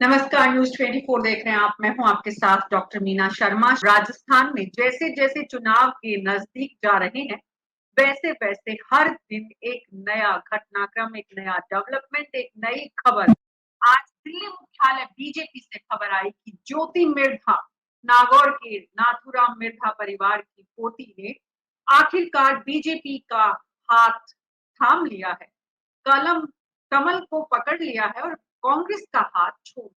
नमस्कार, न्यूज 24 देख रहे हैं आप। मैं हूं आपके साथ डॉक्टर मीना शर्मा। राजस्थान में जैसे जैसे चुनाव के नजदीक जा रहे हैं, वैसे वैसे हर दिन एक नया घटनाक्रम, एक नया डेवलपमेंट, एक नई खबर। आज दिल्ली मुख्यालय बीजेपी से खबर आई कि ज्योति मिर्धा, नागौर के नाथूराम मिर्धा परिवार की पोती ने आखिरकार बीजेपी का हाथ थाम लिया है, कलम कमल को पकड़ लिया है और कांग्रेस का हाथ छोड़।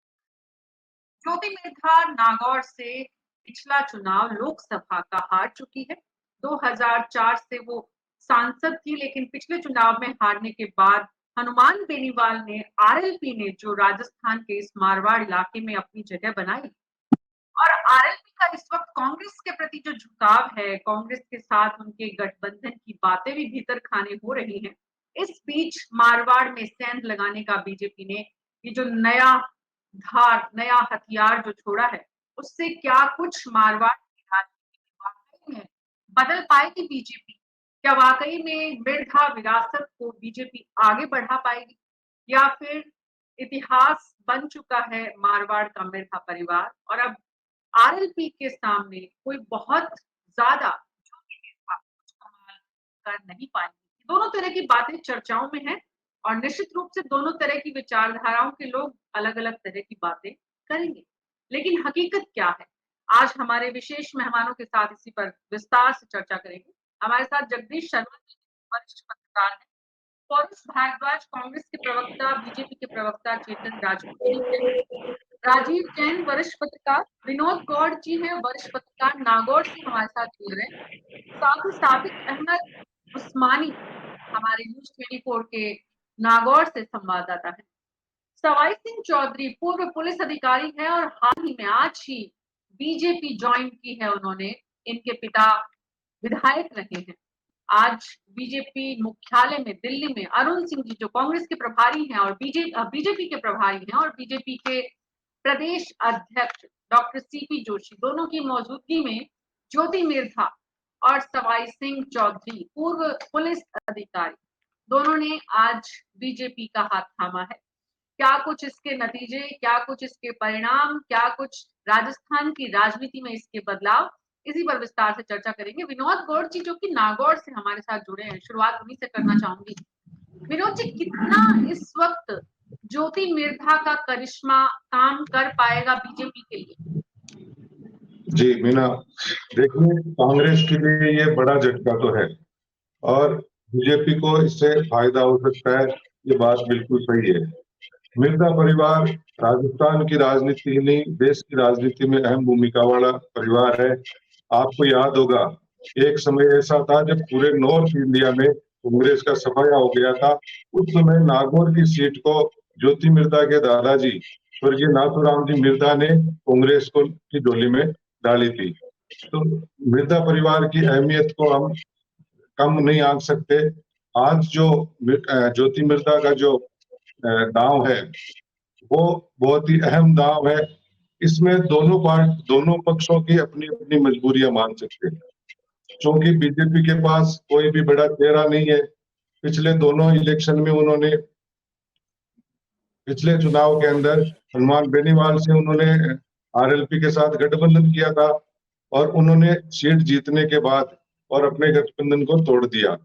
ज्योति मिर्धा नागौर से पिछला चुनाव लोकसभा का हार चुकी है। 2004 से वो सांसद थी, लेकिन पिछले चुनाव में हारने के बाद हनुमान बेनीवाल ने, आरएलपी ने, जो राजस्थान के इस मारवाड़ इलाके में अपनी जगह बनाई, और आरएलपी का इस वक्त कांग्रेस के प्रति जो झुकाव है, कांग्रेस के साथ उनके गठबंधन की बातें भी भीतर खाने हो रही हैं। इस बीच मारवाड़ में सेंध लगाने का बीजेपी ने ये जो नया धार, नया हथियार जो छोड़ा है, उससे क्या कुछ मारवाड़ की राजनीति में वाकई में बदल पाएगी बीजेपी? क्या वाकई में मिर्धा विरासत को बीजेपी आगे बढ़ा पाएगी, या फिर इतिहास बन चुका है मारवाड़ का मिर्धा परिवार और अब आरएलपी के सामने कोई बहुत ज्यादा कुछ कमाल कर नहीं पाएंगे? दोनों तरह की बातें चर्चाओं में हैं, और निश्चित रूप से दोनों तरह की विचारधाराओं के लोग अलग अलग तरह की बातें करेंगे। लेकिन हकीकत क्या है, आज हमारे विशेष मेहमानों के साथ इसी पर विस्तार से चर्चा करेंगे। हमारे साथ जगदीश शर्मा जी, वरिष्ठ पत्रकार हैं। पौरुष भारद्वाज, कांग्रेस के प्रवक्ता, बीजेपी के प्रवक्ता चेतन राजपूत जी हैं। राजीव जैन, वरिष्ठ पत्रकार। विनोद गौड़ जी हैं, वरिष्ठ पत्रकार, नागौर से हमारे साथ जुड़ रहे हैं। साथ ही साबिक अहमद उस्मानी, हमारे न्यूज 24 के नागौर से संवाददाता है। सवाई सिंह चौधरी पूर्व पुलिस अधिकारी हैं और हाल ही में आज ही बीजेपी ज्वाइन की है उन्होंने। इनके पिता विधायक रहे हैं। आज बीजेपी मुख्यालय में दिल्ली में अरुण सिंह जी, जो कांग्रेस के प्रभारी हैं और बीजेपी के प्रभारी हैं, और बीजेपी के प्रदेश अध्यक्ष डॉक्टर सीपी जोशी, दोनों की मौजूदगी में ज्योति मिर्धा और सवाई सिंह चौधरी पूर्व पुलिस अधिकारी, दोनों ने आज बीजेपी का हाथ थामा है। क्या कुछ इसके नतीजे, क्या कुछ इसके परिणाम, क्या कुछ राजस्थान की राजनीति में इसके बदलाव, इसी पर विस्तार से चर्चा करेंगे। विनोद गौड़ जी, जो कि नागौर से हमारे साथ जुड़े हैं, शुरुआत उन्हीं से करना चाहूंगी। विनोद जी, कितना इस वक्त ज्योति मिर्धा का करिश्मा काम कर पाएगा बीजेपी के लिए? जी मीना, देखिए कांग्रेस के लिए ये बड़ा झटका तो है और बीजेपी को इससे फायदा हो सकता है, ये बात बिल्कुल सही है। मिर्जा परिवार राजस्थान की राजनीति ही नहीं, देश की राजनीति में अहम भूमिका वाला परिवार है। आपको याद होगा, एक समय ऐसा था जब पूरे नॉर्थ इंडिया में कांग्रेस का सफाया हो गया था। उस समय नागौर की सीट को ज्योति मिर्धा के दादाजी स्वर्गीय नाथूराम जी मिर्धा ने कांग्रेस को की झोली में डाली थी। तो मिर्धा परिवार की अहमियत को हम कम नहीं आंक सकते। आज जो ज्योति मिर्धा का जो दांव है, वो बहुत ही अहम दांव है। इसमें दोनों पक्षों की अपनी अपनी मजबूरियां मान सकते हैं, क्योंकि बीजेपी के पास कोई भी बड़ा चेहरा नहीं है। पिछले दोनों इलेक्शन में उन्होंने, पिछले चुनाव के अंदर हनुमान बेनीवाल से उन्होंने आरएलपी के साथ गठबंधन किया था और उन्होंने सीट जीतने के बाद और अपने गठबंधन को तोड़ दिया।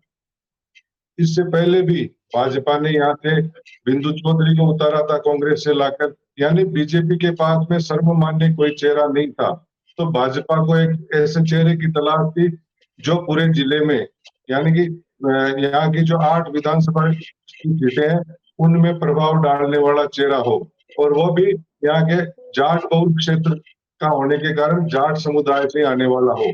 इससे पहले भी भाजपा ने यहाँ से बिंदु चौधरी को उतारा था कांग्रेस से लाकर, यानी बीजेपी के पास में सर्वमान्य कोई चेहरा नहीं था। तो भाजपा को एक ऐसे चेहरे की तलाश थी जो पूरे जिले में, यानी कि यहाँ की जो 8 विधानसभा सीटें हैं उनमें प्रभाव डालने वाला चेहरा हो, और वो भी यहाँ के जाट बहुल क्षेत्र का होने के कारण जाट समुदाय से आने वाला हो।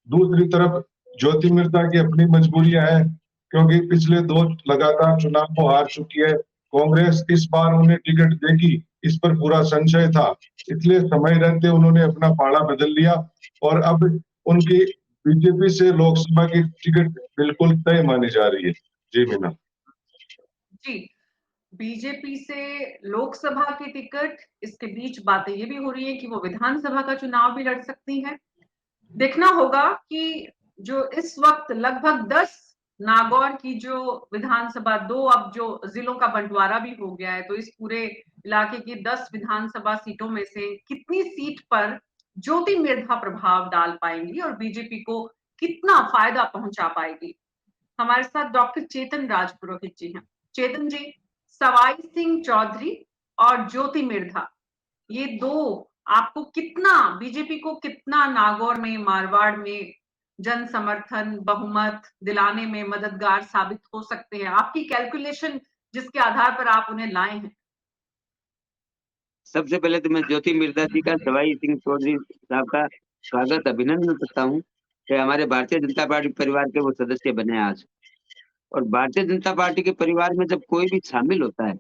दूसरी तरफ ज्योति मिर्धा की अपनी मजबूरियां हैं, क्योंकि पिछले 2 लगातार चुनाव को हार चुकी है। कांग्रेस इस बार उन्हें टिकट देगी, इस पर पूरा संशय था, इसलिए समय रहते उन्होंने अपना पाला बदल लिया और अब उनकी बीजेपी से लोकसभा की टिकट बिल्कुल तय मानी जा रही है। जी मीना जी, बीजेपी से लोकसभा की टिकट, इसके बीच बातें ये भी हो रही है कि वो विधानसभा का चुनाव भी लड़ सकती है। देखना होगा कि जो इस वक्त लगभग 10 नागौर की जो विधानसभा, 2 अब जो जिलों का बंटवारा भी हो गया है, तो इस पूरे इलाके की 10 विधानसभा सीटों में से कितनी सीट पर ज्योति मिर्धा प्रभाव डाल पाएंगी और बीजेपी को कितना फायदा पहुंचा पाएगी? हमारे साथ डॉक्टर चेतन राज पुरोहित जी हैं। चेतन जी, सवाई सिंह चौधरी और ज्योति मिर्धा, ये दो आपको कितना, बीजेपी को कितना नागौर में, मारवाड़ में जन समर्थन, बहुमत दिलाने में मददगार साबित हो सकते हैं? आपकी कैलकुलेशन जिसके आधार पर आप उन्हें लाए हैं। सबसे पहले तो मैं ज्योति मिर्धा जी का, सवाई सिंह चौधरी साहब का स्वागत अभिनंदन करता हूँ कि हमारे भारतीय जनता पार्टी परिवार के वो सदस्य बने आज। और भारतीय जनता पार्टी के परिवार में जब कोई भी शामिल होता है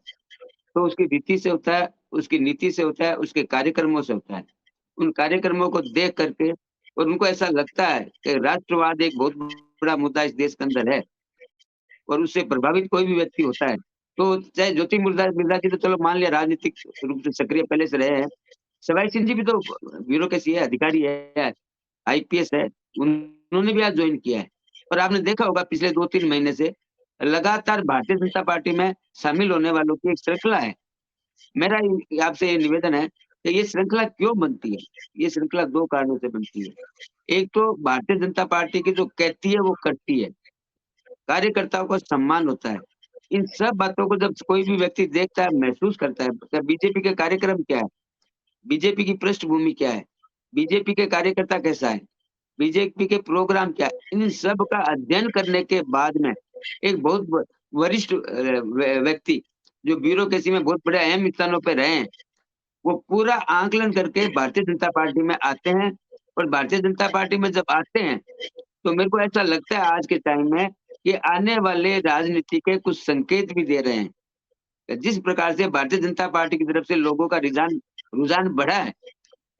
तो उसकी रीति से होता है, उसकी नीति से होता है, उसके कार्यक्रमों से होता है। उन कार्यक्रमों को देख करके और उनको ऐसा लगता है कि राष्ट्रवाद एक बहुत बड़ा मुद्दा इस देश के अंदर है और उससे प्रभावित कोई भी व्यक्ति होता है, तो चाहे ज्योति मिर्धा जी तो चलो मान लिया राजनीतिक रूप से सक्रिय पहले से रहे हैं, सवाई सिंह जी भी तो ब्यूरोक्रेसी है, अधिकारी है, आईपीएस है, उन्होंने भी आज ज्वाइन किया है। और आपने देखा होगा पिछले 2-3 महीने से लगातार भारतीय जनता पार्टी में शामिल होने वालों की एक श्रृंखला है। मेरा आपसे ये निवेदन है कि ये श्रृंखला क्यों बनती है? ये श्रृंखला 2 कारणों से बनती है। एक तो भारतीय जनता पार्टी की जो कहती है वो करती है, कार्यकर्ताओं का सम्मान होता है। इन सब बातों को जब कोई भी व्यक्ति देखता है, महसूस करता है, बीजेपी के कार्यक्रम क्या है, बीजेपी की पृष्ठभूमि क्या है, बीजेपी के कार्यकर्ता कैसा है, बीजेपी के प्रोग्राम क्या है, इन सब का अध्ययन करने के बाद में एक बहुत वरिष्ठ व्यक्ति जो ब्यूरोक्रेसी में बहुत बड़े अहम स्थानों पे रहे हैं, वो पूरा आंकलन करके भारतीय जनता पार्टी में आते हैं। और भारतीय जनता पार्टी में जब आते हैं तो मेरे को ऐसा लगता है आज के टाइम में कि आने वाले राजनीति के कुछ संकेत भी दे रहे हैं। जिस प्रकार से भारतीय जनता पार्टी की तरफ से लोगों का रुझान बढ़ा है,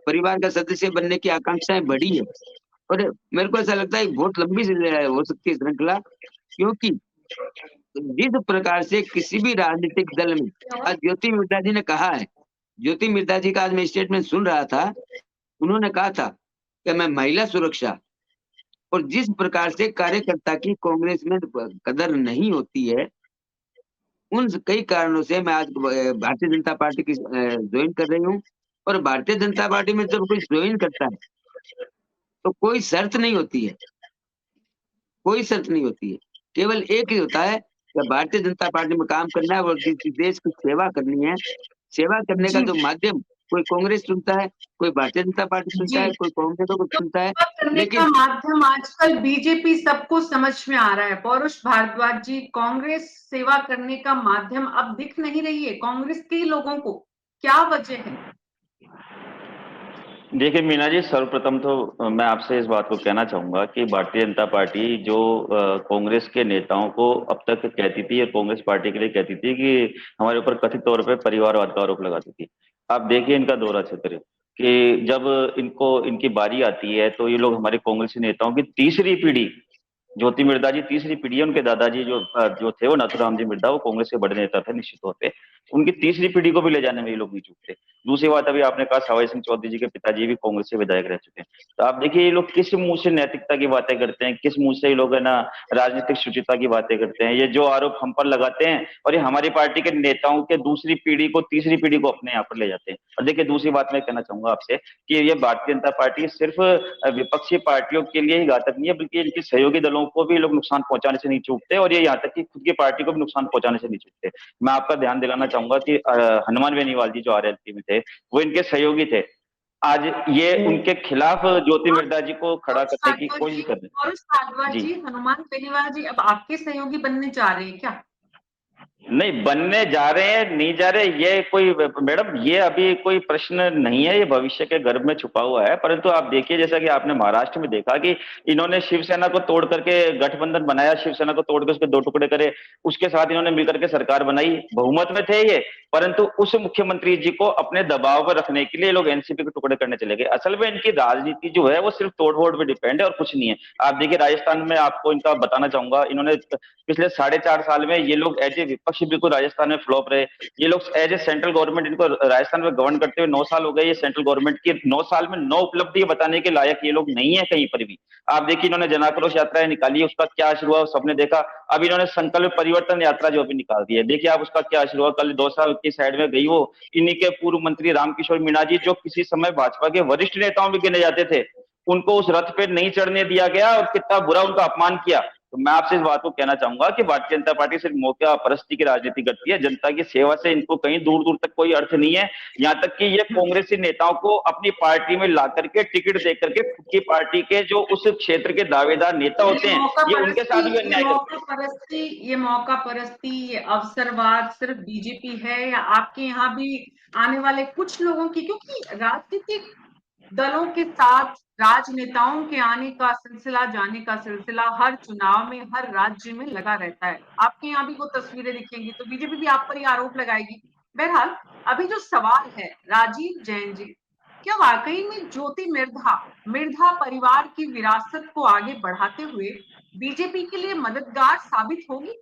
परिवार का सदस्य बनने की आकांक्षाएं बढ़ी है, और मेरे को ऐसा लगता है बहुत लंबी हो सकती है श्रृंखला, क्योंकि जिस प्रकार से किसी भी राजनीतिक दल में आज ज्योति मिर्धा जी ने कहा है, ज्योति मिर्धा जी का आज मैं स्टेटमेंट सुन रहा था, उन्होंने कहा था कि मैं महिला सुरक्षा, और जिस प्रकार से कार्यकर्ता की कांग्रेस में कदर नहीं होती है, उन कई कारणों से मैं आज भारतीय जनता पार्टी की ज्वाइन कर रही हूँ। और भारतीय जनता पार्टी में जब कोई ज्वाइन करता है तो कोई शर्त नहीं होती है, कोई शर्त नहीं होती है, केवल एक ही होता है कि भारतीय जनता पार्टी में काम करना है और देश की सेवा करनी है। सेवा करने का जो माध्यम कोई कांग्रेस चुनता है, कोई भारतीय जनता पार्टी चुनता है, कोई कांग्रेस को चुनता है, करने का माध्यम आजकल बीजेपी सबको समझ में आ रहा है। पौरुष भारद्वाज जी, कांग्रेस सेवा करने का माध्यम अब दिख नहीं रही है कांग्रेस के लोगों को, क्या वजह है? देखिए मीना जी, सर्वप्रथम तो मैं आपसे इस बात को कहना चाहूंगा कि भारतीय जनता पार्टी जो कांग्रेस के नेताओं को अब तक कहती थी और कांग्रेस पार्टी के लिए कहती थी कि हमारे ऊपर कथित तौर पे परिवारवाद का आरोप लगाती थी, आप देखिए इनका दोहरा चित्र कि जब इनकी बारी आती है तो ये लोग हमारे कांग्रेसी नेताओं की तीसरी पीढ़ी, ज्योति मिर्धा जी तीसरी पीढ़ी है, उनके दादाजी जो थे वो नाथुराम जी मिर्धा, वो कांग्रेस के बड़े नेता थे निश्चित तौर पे, उनकी तीसरी पीढ़ी को भी ले जाने में ये लोग नहीं चूकते। दूसरी बात, अभी आपने कहा सवाई सिंह चौधरी जी के पिताजी भी कांग्रेस से विधायक रह चुके हैं, तो आप देखिए ये लोग किस मुंह से नैतिकता की बातें करते हैं, किस मुंह से ये लोग है ना राजनीतिक शुचिता की बातें करते हैं। ये जो आरोप हम पर लगाते हैं और ये हमारी पार्टी के नेताओं के दूसरी पीढ़ी को तीसरी पीढ़ी को अपने यहाँ पर ले जाते हैं। और देखिए दूसरी बात मैं कहना चाहूंगा आपसे कि ये भारतीय जनता पार्टी सिर्फ विपक्षी पार्टियों के लिए ही घातक नहीं है, बल्कि इनके सहयोगी दलों को भी लोग नुकसान पहुंचाने से नहीं चूकते, और ये यहाँ तक कि खुद की पार्टी को भी नुकसान पहुंचाने से नहीं चूकते। मैं आपका ध्यान दिलाना चाहूंगा कि हनुमान बेनीवाल जी जो आरएलपी में थे वो इनके सहयोगी थे, आज ये उनके खिलाफ ज्योति मिर्धा जी को खड़ा करने की कोशिश कर रहे हैं। जी, हनुमान बेनीवाल जी अब आपके सहयोगी बनने जा रहे हैं क्या? नहीं बनने जा रहे हैं, नहीं जा रहे, ये कोई मैडम ये अभी कोई प्रश्न नहीं है, ये भविष्य के गर्भ में छुपा हुआ है। परंतु आप देखिए जैसा कि आपने महाराष्ट्र में देखा कि इन्होंने शिवसेना को तोड़ करके गठबंधन बनाया, शिवसेना को तोड़ कर उसके 2 टुकड़े करे, उसके साथ इन्होंने मिलकर के सरकार बनाई, बहुमत में थे ये, परंतु उस मुख्यमंत्री जी को अपने दबाव पर रखने के लिए लोग एनसीपी के टुकड़े करने चले गए। असल में इनकी राजनीति जो है वो सिर्फ तोड़ फोड़ पर डिपेंड है और कुछ नहीं है। आप देखिए राजस्थान में आपको इनका बताना चाहूंगा, इन्होंने पिछले 4.5 साल में ये लोग एज ए विपक्ष पॉलिसी बिल्कुल राजस्थान में फ्लॉप रहे। ये लोग एज ए सेंट्रल गवर्नमेंट, इनको राजस्थान में गवर्न करते हुए 9 साल हो गए, ये सेंट्रल गवर्नमेंट की 9 साल में 9 उपलब्धि बताने के लायक ये लोग नहीं है कहीं पर भी। आप देखिए इन्होंने जन आक्रोश यात्राएं निकाली, उसका क्या असर हुआ सबने देखा। अब इन्होंने संकल्प परिवर्तन यात्रा जो अभी निकाल दी है, देखिए आप उसका क्या असर हुआ। कल 2 साल की साइड में गई वो, इन्हीं के पूर्व मंत्री रामकिशोर मीणा जी, जो किसी समय भाजपा के वरिष्ठ नेताओं में गिने जाते थे, उनको उस रथ पे नहीं चढ़ने दिया गया और कितना बुरा उनका अपमान किया। तो मैं आपसे इस बात को कहना चाहूंगा कि भारतीय जनता पार्टी सिर्फ मौका परस्ती की राजनीति करती है, जनता की सेवा से इनको कहीं दूर दूर तक कोई अर्थ नहीं है। यहाँ तक कि ये कांग्रेसी नेताओं को अपनी पार्टी में ला करके टिकट दे करके खुद की पार्टी के जो उस क्षेत्र के दावेदार नेता होते हैं, ये उनके साथ भी अन्याय करते हैं। ये मौका परस्ती, ये अवसरवाद सिर्फ बीजेपी है या आपके यहाँ भी आने वाले कुछ लोगों की? क्योंकि राजनीतिक दलों के साथ राजनेताओं के आने का सिलसिला, जाने का सिलसिला हर चुनाव में, हर राज्य में लगा रहता है। आपके यहाँ भी वो तस्वीरें दिखेंगी तो बीजेपी भी आप पर ही आरोप लगाएगी। बहरहाल अभी जो सवाल है, राजीव जैन जी, क्या वाकई में ज्योति मिर्धा परिवार की विरासत को आगे बढ़ाते हुए बीजेपी के लिए मददगार साबित होगी?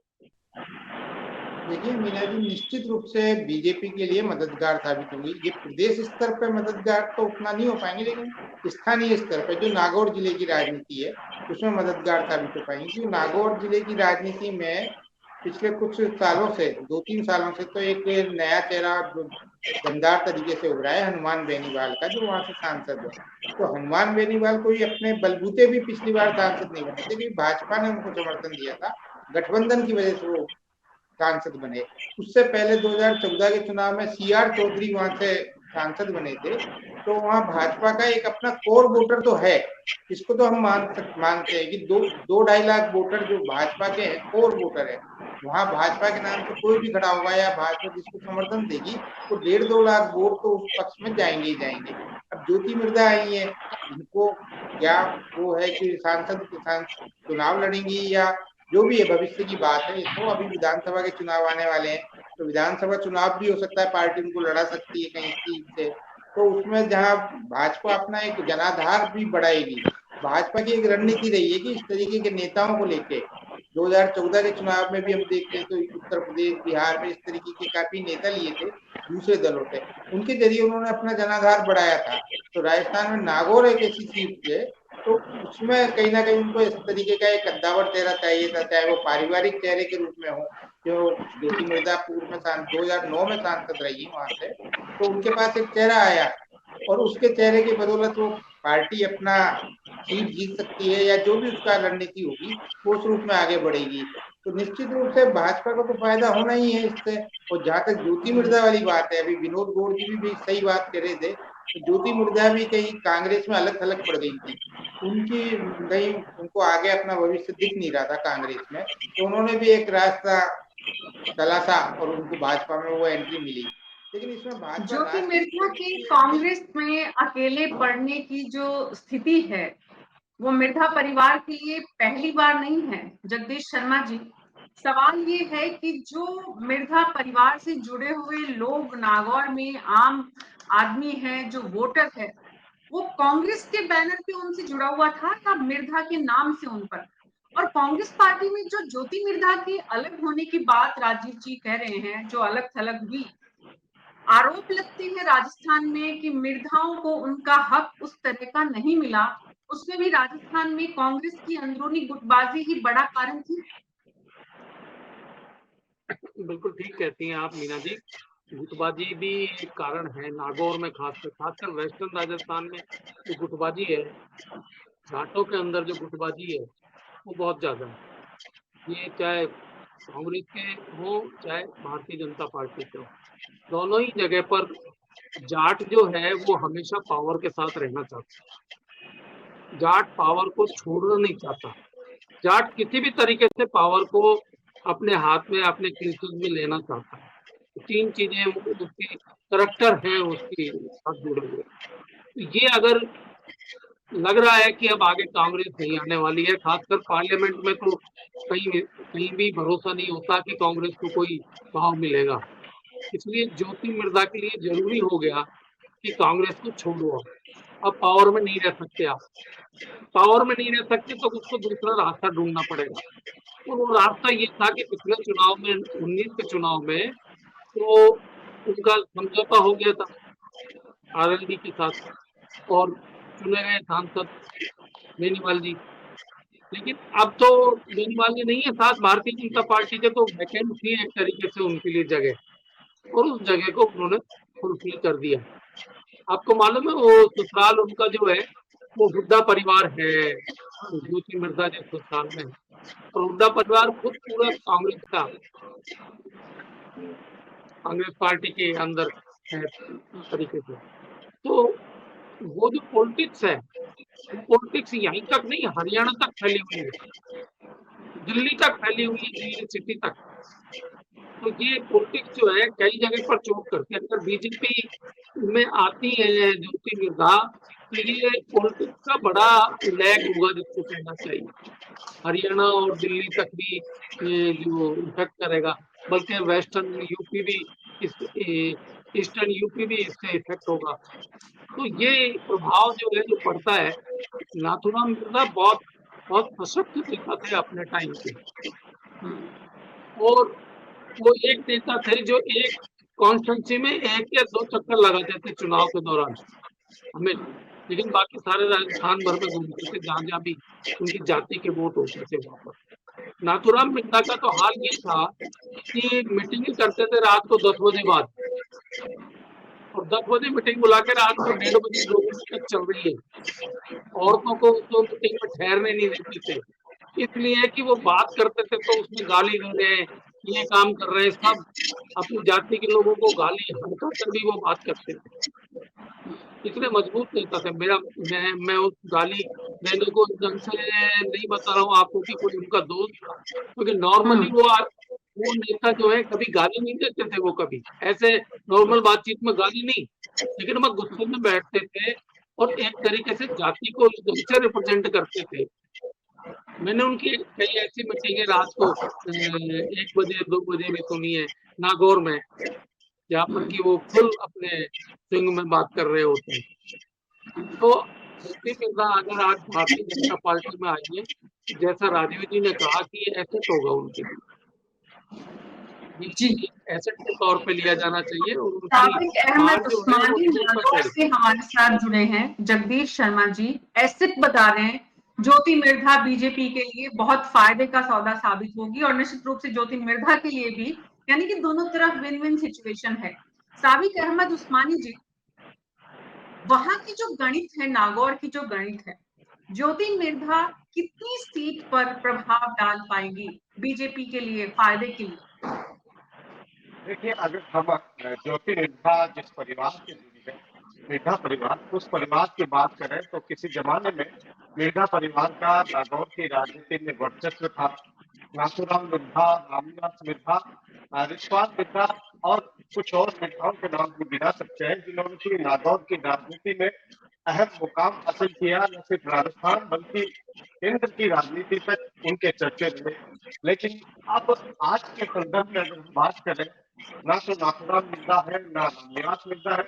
देखिए मीना जी, निश्चित रूप से बीजेपी के लिए मददगार साबित होंगी। ये प्रदेश स्तर पर मददगार तो उतना नहीं हो पाएंगे, लेकिन स्थानीय स्तर पर जो नागौर जिले की राजनीति है उसमें मददगार साबित हो पाएंगे। क्योंकि नागौर जिले की राजनीति में पिछले कुछ सालों से, 2-3 सालों से तो एक नया चेहरा जो दमदार तरीके से उभरा है, हनुमान बेनीवाल का, जो वहां से सांसद है। तो हनुमान बेनीवाल को ही अपने बलबूते भी पिछली बार सांसद नहीं बने थे, क्योंकि भाजपा ने उनको समर्थन दिया था, गठबंधन की वजह से वो सांसद बने। उससे पहले 2014 के चुनाव में CR चौधरी वहां से सांसद बने थे। तो वहां भाजपा का एक अपना कोर वोटर तो है, इसको तो हम मानते हैं कि 2-2.5 लाख वोटर जो भाजपा के हैं, कोर वोटर है। वहां भाजपा के नाम से कोई भी खड़ा होगा या भाजपा जिसको समर्थन देगी तो 1.5-2 लाख वोट तो उस पक्ष में जाएंगे ही जाएंगे। अब ज्योति मिर्धा आई है, इनको क्या वो है कि सांसद चुनाव लड़ेंगी या जो भी है भविष्य की बात है। तो अभी विधानसभा के चुनाव आने वाले हैं, तो विधानसभा चुनाव भी हो सकता है, पार्टी उनको लड़ा सकती है कहीं सीट से। तो उसमें जहां भाजपा अपना एक जनाधार भी बढ़ाएगी, भाजपा की एक रणनीति रही है कि इस तरीके के नेताओं को लेके 2014 के चुनाव में भी हम देखते हैं तो उत्तर प्रदेश, बिहार में इस तरीके के काफी नेता लिए थे दूसरे दलों से, उनके जरिए उन्होंने अपना जनाधार बढ़ाया था। तो राजस्थान में नागौर एक ऐसी सीट है, तो उसमें कहीं ना कहीं उनको इस तरीके का एक कद्दावर चेहरा चाहिए था, चाहे वो पारिवारिक चेहरे के रूप में हो। जो ज्योति मिर्धा पूर्व में 2009 में सांसद रही वहां से, तो उनके पास एक चेहरा आया और उसके चेहरे की बदौलत वो पार्टी अपना सीट जीत सकती है या जो भी उसका रणनीति होगी वो उस रूप में आगे बढ़ेगी। तो निश्चित रूप से भाजपा को तो फायदा होना ही है इससे। और जहां तक ज्योति मिर्धा वाली बात है, अभी विनोद गौड़ जी भी सही बात कर रहे थे, तो ज्योति मिर्धा भी कहीं कांग्रेस में अलग थलग पड़ गई थी, उनकी कहीं उनको आगे अपना भविष्य दिख नहीं रहा था कांग्रेस में, तो उन्होंने भी एक रास्ता तलाशा और उनको भाजपा में वो एंट्री मिली। लेकिन इसमें भाजपा, ज्योति मिर्धा की कांग्रेस में अकेले पड़ने की जो स्थिति है वो मिर्धा परिवार के लिए पहली बार नहीं है। जगदीश शर्मा जी, सवाल ये है कि जो मिर्धा परिवार से जुड़े हुए लोग नागौर में आम आदमी है, जो वोटर है, वो कांग्रेस के बैनर पे उनसे जुड़ा हुआ था या मिर्धा के नाम से उन पर? और कांग्रेस पार्टी में जो ज्योति मिर्धा के अलग होने की बात राजीव जी कह रहे हैं, जो अलग थलग हुई, आरोप लगते हैं राजस्थान में कि मिर्धाओं को उनका हक उस तरह का नहीं मिला, उसमें भी राजस्थान में कांग्रेस की अंदरूनी गुटबाजी ही बड़ा कारण थी। बिल्कुल ठीक कहती हैं आप मीना जी, गुटबाजी भी एक कारण है नागौर में, खासकर वेस्टर्न राजस्थान में जो गुटबाजी है, घाटों के अंदर जो गुटबाजी है वो बहुत ज्यादा है। ये चाहे कांग्रेस के हो चाहे भारतीय जनता पार्टी के हो, दोनों ही जगह पर जाट जो है वो हमेशा पावर के साथ रहना चाहता है, जाट पावर को छोड़ना नहीं चाहता। जाट किसी भी तरीके से पावर को अपने हाथ में, अपने क्रीज में लेना चाहता है। 3 चीजें उसकी करैक्टर है उसकी साथ जुड़े हुए। तो ये अगर लग रहा है कि अब आगे कांग्रेस नहीं आने वाली है, खासकर पार्लियामेंट में तो कहीं भी भरोसा नहीं होता कि कांग्रेस को कोई भाव मिलेगा। इसलिए ज्योति मिर्धा के लिए जरूरी हो गया कि कांग्रेस को छोड़ो, अब पावर में नहीं रह सकते आप, पावर में नहीं रह सकते तो उसको दूसरा रास्ता ढूंढना पड़ेगा। और वो रास्ता ये था कि पिछले चुनाव में 19 के चुनाव में तो उनका समझौता हो गया था आरएलडी के साथ और चुने गए सांसद बेनीवाल जी। लेकिन अब तो बेनीवाल जी नहीं है साथ भारतीय जनता पार्टी के, तो वैकेंट थी एक तरीके से उनके लिए जगह, और उस जगह को उन्होंने फुलफिल कर दिया। आपको मालूम है वो ससुराल उनका जो है वो हुड्डा परिवार है, ज्योति मिर्धा जी ससुराल में, और हुड्डा परिवार खुद पूरा कांग्रेस का, कांग्रेस पार्टी के अंदर है तरीके से। तो वो जो पॉलिटिक्स है, वो पॉलिटिक्स यहीं तक नहीं हरियाणा तक फैली हुई है, दिल्ली तक फैली हुई है, दिल्ली सिटी तक। तो ये पॉलिटिक्स जो है कई जगह पर चोट करती है। अगर बीजेपी में आती है ज्योति मिर्धा तो ये पॉलिटिक्स का बड़ा लैग होगा जिसको कहना चाहिए, हरियाणा और दिल्ली तक भी ये जो इफेक्ट करेगा, बल्कि वेस्टर्न यूपी भी इस ईस्टर्न यूपी भी इससे इफेक्ट होगा। तो ये प्रभाव जो है जो पड़ता है, नाथूराम मिर्जा बहुत बहुत सशक्त नेता थे अपने टाइम के, और वो एक नेता थे जो एक कॉन्स्टिट्यूंसी में 1 या 2 चक्कर लगाते थे चुनाव के दौरान हमें, लेकिन बाकी सारे राजस्थान भर में घूमते थे जहां भी उनकी जाति के वोट होते थे वहां पर। नाथूराम मिर्जा का तो हाल ये था कि मीटिंग करते थे रात को 10 बजे बाद, और 10 बजे मीटिंग बुला के रात को 1:30 बजे 2 बजे तक चल रही है। औरतों को तो मीटिंग में ठहरने नहीं देते थे, इसलिए कि वो बात करते थे तो उसमें गाली दे रहे हैं, ये काम कर रहे हैं, सब अपनी जाति के लोगों को गाली हड़का कर भी वो बात करते थे। इतने मजबूत नेता थे। मैं उस गाली देने को ढंग से नहीं बता रहा हूँ आपको कि कोई उनका दोस्त था, क्योंकि नॉर्मली वो नेता जो है कभी गाली नहीं देते थे, वो कभी ऐसे नॉर्मल बातचीत में गाली नहीं, लेकिन वो गुस्से में बैठते थे और एक तरीके से जाति को ढंग से रिप्रेजेंट करते थे। मैंने उनकी कई ऐसी मीटिंगें रात को 1 बजे 2 बजे में सुनी है नागौर में, जहाँ पर कि वो फुल अपने स्विंग में बात कर रहे होते हैं। तो ज्योति मिर्धा अगर आज भारतीय जनता पार्टी में आई है, जैसा राजीव जी ने कहा कि ये एसेट होगा उनके लिए, जी। एसेट के तौर पे लिया जाना चाहिए, और उनकी साबिक अहमद बात जो है वो उस्मानी शुरू नागौर पर से हमारे साथ जुड़े हैं। जगदीश शर्मा जी एसेट बता रहे हैं, ज्योति मिर्धा बीजेपी के लिए बहुत फायदे का सौदा साबित होगी, और निश्चित रूप से ज्योति मिर्धा के लिए भी, यानी कि दोनों तरफ विन विन सिचुएशन है। साबिक अहमद उस्मानी जी, वहां की जो गणित है, नागौर की जो गणित है, ज्योति मिर्धा कितनी सीट पर प्रभाव डाल पाएंगी बीजेपी के लिए, फायदे के लिए? देखिए, अगर हम ज्योति मिर्धा जिस परिवार से जुड़ी है, मिर्धा परिवार, उस परिवार की बात करें तो किसी जमाने में मिर्धा परिवार का नागौर की राजनीति में वर्चस्व था। नाथूराम मिर्धा, रामनिवास मिर्धा, रिश्वान मिर्धा और कुछ और मिर्धाओं के नाम भी गिना सकते हैं जिन्होंने की नागौर की राजनीति में अहम मुकाम हासिल किया। न सिर्फ राजस्थान बल्कि केंद्र की राजनीति तक उनके चर्चे रहे। लेकिन अब आज के संदर्भ में अगर हम बात करें, ना तो नाथूराम मिर्धा है ना रामनिवास मिर्धा है।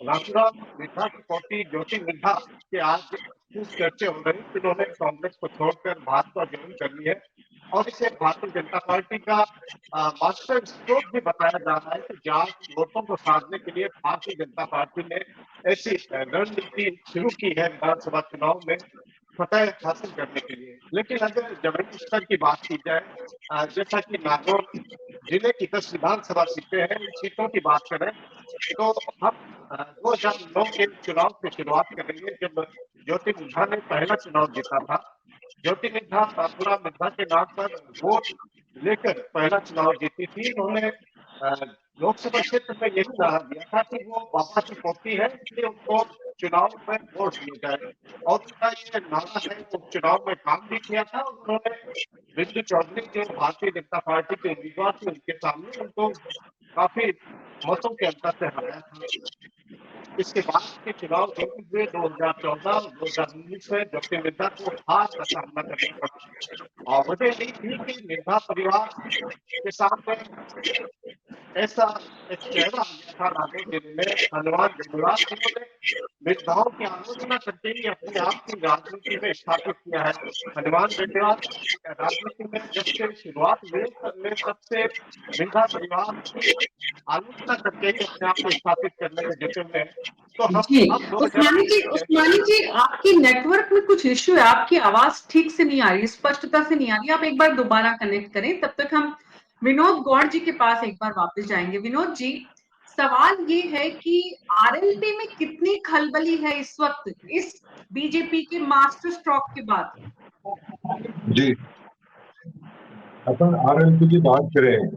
नाथूराम मिर्धा की पोती ज्योति मिर्धा के आज खूब चर्चे हो रहे हैं, जिन्होंने कांग्रेस को छोड़कर भाजपा ज्वाइन कर ली है, और इसे भारतीय जनता पार्टी का मास्टर स्ट्रोक भी बताया जा रहा है कि जाट वोटों को साधने के लिए भारतीय जनता पार्टी ने ऐसी रणनीति शुरू की है विधानसभा चुनाव में फतह हासिल करने के लिए। लेकिन अगर जमीनी स्तर की बात की जाए, जैसा कि नागौर जिले की 10 विधानसभा सीटें हैं, इन सीटों की बात करें तो हम 2009 के चुनाव से शुरुआत करेंगे, जब ज्योति मिर्धा ने पहला चुनाव जीता था। ज्योति मिर्धा नाथूराम मिर्धा के नाम पर वोट लेकर पहला चुनाव जीती थी। उन्होंने लोकसभा क्षेत्र में यही नारा दिया था कि वो बाबा की पोती है, इसलिए उनको चुनाव में वोट दिए जाए, और उनका ये नारा है वो चुनाव में काम भी किया था। उन्होंने बिंदु चौधरी जो भारतीय जनता पार्टी के उम्मीदवार थे उनके सामने उनको काफी मतों के अंतर से हराया था। इसके बाद के चुनाव जो हुए 2014 और 2019 में डॉक्टर मिर्जा को हार का सामना करना पड़ा और वजह यही थी कि मिर्जा परिवार के सामने ऐसा एक चेहरा आ गया था नागौर जिले में हनुमान बेनीवाल, जिन्होंने मिर्जाओं की आलोचना करते ही अपने आप की राजनीति में स्थापित किया है। हनुमान बेनीवाल राजनीति में जब से शुरुआत हुई तब से मिर्जा परिवार की आलोचना करके ही अपने आप को स्थापित करने में जुटे हुए हैं। तो हम जी अब उस्मानी जी आपकी नेटवर्क में कुछ इश्यू है, आपकी आवाज ठीक से नहीं आ रही, स्पष्टता से नहीं आ रही। आप एक बार दोबारा कनेक्ट करें, तब तक हम विनोद गौड़ जी के पास एक बार वापस जाएंगे। विनोद जी, सवाल ये है कि आरएलपी में कितनी खलबली है इस वक्त इस बीजेपी के मास्टर स्ट्रोक के बाद? जी, अपन आरएलपी की बात करें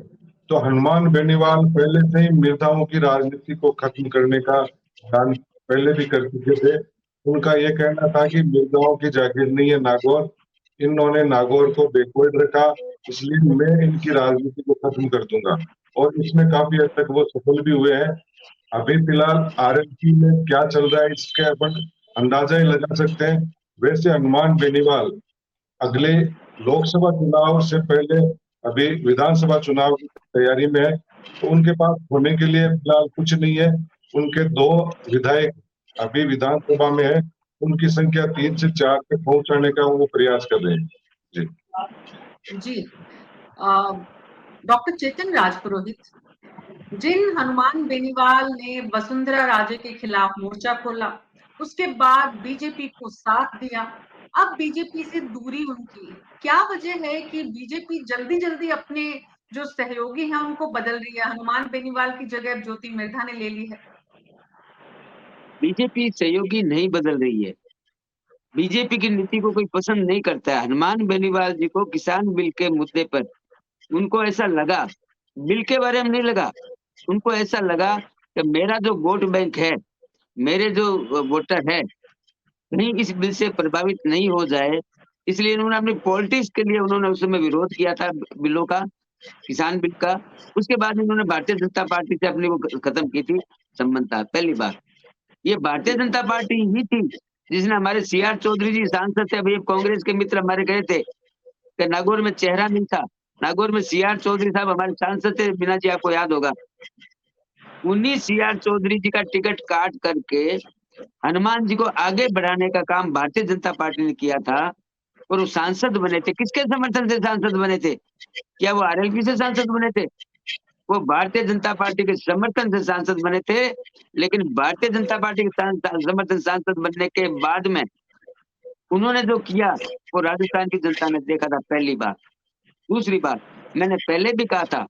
तो हनुमान बेनीवाल पहले से ही मिर्जाओं की राजनीति को खत्म करने का काम पहले भी कर चुके थे। उनका ये कहना था कि मिर्जाओं की जागीर नहीं है नागौर, इन्होंने नागौर को बैकवर्ड रखा, इसलिए मैं इनकी राजनीति को खत्म कर दूंगा, और इसमें काफी हद तक वो सफल भी हुए हैं। अभी फिलहाल आरएलपी में क्या चल रहा है इसके अपन अंदाजा ही लगा सकते हैं। वैसे हनुमान बेनीवाल अगले लोकसभा चुनाव से पहले अभी विधानसभा चुनाव की तैयारी में है, तो उनके पास होने के लिए फिलहाल कुछ नहीं है। उनके 2 विधायक अभी विधानसभा में है, उनकी संख्या 3 से 4 तक पहुंचाने का वो प्रयास कर रहे हैं। जी डॉक्टर चेतन राजपुरोहित, जिन हनुमान बेनीवाल ने वसुंधरा राजे के खिलाफ मोर्चा खोला, उसके बाद बीजेपी को साथ दिया, अब बीजेपी से दूरी उनकी, क्या वजह है कि बीजेपी जल्दी जल्दी अपने जो सहयोगी हैं उनको बदल रही है? हनुमान बेनीवाल की जगह ज्योति मिर्धा ने ले ली है। बीजेपी सहयोगी नहीं बदल रही है, बीजेपी की नीति को कोई पसंद नहीं करता है। हनुमान बेनीवाल जी को किसान बिल के मुद्दे पर उनको ऐसा लगा, बिल के बारे में नहीं लगा, उनको ऐसा लगा कि मेरा जो वोट बैंक है, मेरे जो वोटर है, कहीं इस बिल से प्रभावित नहीं हो जाए, इसलिए इन्होंने अपनी पॉलिटिक्स के लिए उन्होंने उस समय विरोध किया था बिलों का, किसान बिल का। उसके बाद इन्होंने भारतीय जनता पार्टी से अपनी वो खत्म की थी संबंधता। पहली बार ये भारतीय जनता पार्टी ही थी जिसने, हमारे CR चौधरी जी सांसद थे, अभी कांग्रेस के मित्र हमारे गए थे कि नागौर में चेहरा नहीं था, नागौर में CR चौधरी साहब हमारे सांसद थे, बिना जी आपको याद होगा। उन्हीं CR चौधरी जी का टिकट काट करके हनुमान जी को आगे बढ़ाने का काम भारतीय जनता पार्टी ने किया था, और वो सांसद बने थे। किसके समर्थन से सांसद बने थे? क्या वो आरएलपी से सांसद बने थे? वो भारतीय जनता पार्टी के समर्थन से सांसद बने थे। लेकिन भारतीय जनता पार्टी के समर्थन सांसद बनने के बाद में उन्होंने जो किया वो राजस्थान की जनता ने देखा था, पहली बार। दूसरी बात, मैंने पहले भी कहा था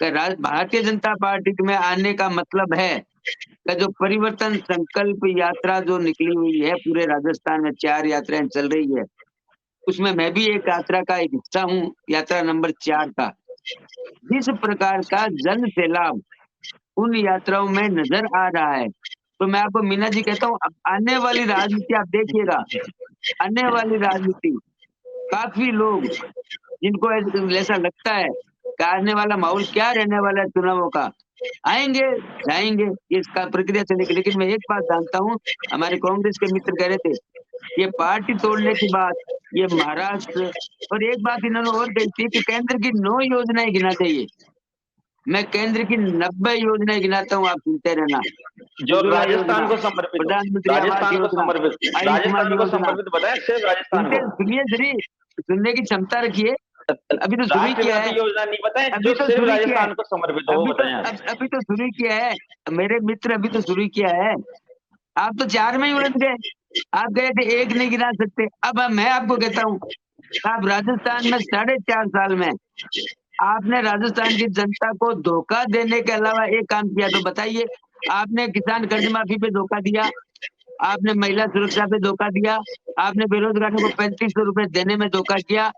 कि भारतीय जनता पार्टी में आने का मतलब है कि जो परिवर्तन संकल्प यात्रा जो निकली हुई है पूरे राजस्थान में, 4 यात्राएं चल रही है, उसमें मैं भी एक यात्रा का एक हिस्सा हूँ, यात्रा नंबर 4 का। जिस प्रकार का जन सैलाब उन यात्राओं में नजर आ रहा है, तो मैं आपको मीना जी कहता हूँ, अब आने वाली राजनीति आप देखिएगा, आने वाली राजनीति काफी लोग जिनको ऐसा लगता है कि आने वाला माहौल क्या रहने वाला है चुनावों का, आएंगे जाएंगे, ये इसका प्रक्रिया चलेगी। लेकिन मैं एक बात जानता हूँ, हमारे कांग्रेस के मित्र कह रहे थे ये पार्टी तोड़ने की बात, ये महाराष्ट्र, और एक बात इन्होंने और कही थी कि केंद्र की 9 योजनाएं गिना चाहिए। मैं केंद्र की 90 योजनाएं गिनाता हूँ, आप सुनते रहना। जो राजस्थान को समर्पित, प्रधानमंत्री राजस्थान को समर्पित, राजस्थान को समर्पित बताए, सिर्फ राजस्थान को। सुनिए जरी, सुनने की क्षमता रखिए। अभी तो शुरू किया है, योजना नहीं बताए, जो सिर्फ राजस्थान को समर्पित हो, अभी तो शुरू किया है मेरे मित्र, अभी तो शुरू किया है। आप तो 4 में ही उलझ गए, आप गए थे 1 नहीं गिना सकते। अब मैं आपको कहता हूँ, आप राजस्थान में 4.5 साल में आपने राजस्थान की जनता को धोखा देने के अलावा एक काम किया तो बताइए। आपने किसान कर्ज माफी पे धोखा दिया, आपने महिला सुरक्षा पे धोखा दिया, आपने बेरोजगारों को 3500 रुपए देने में धोखा किया,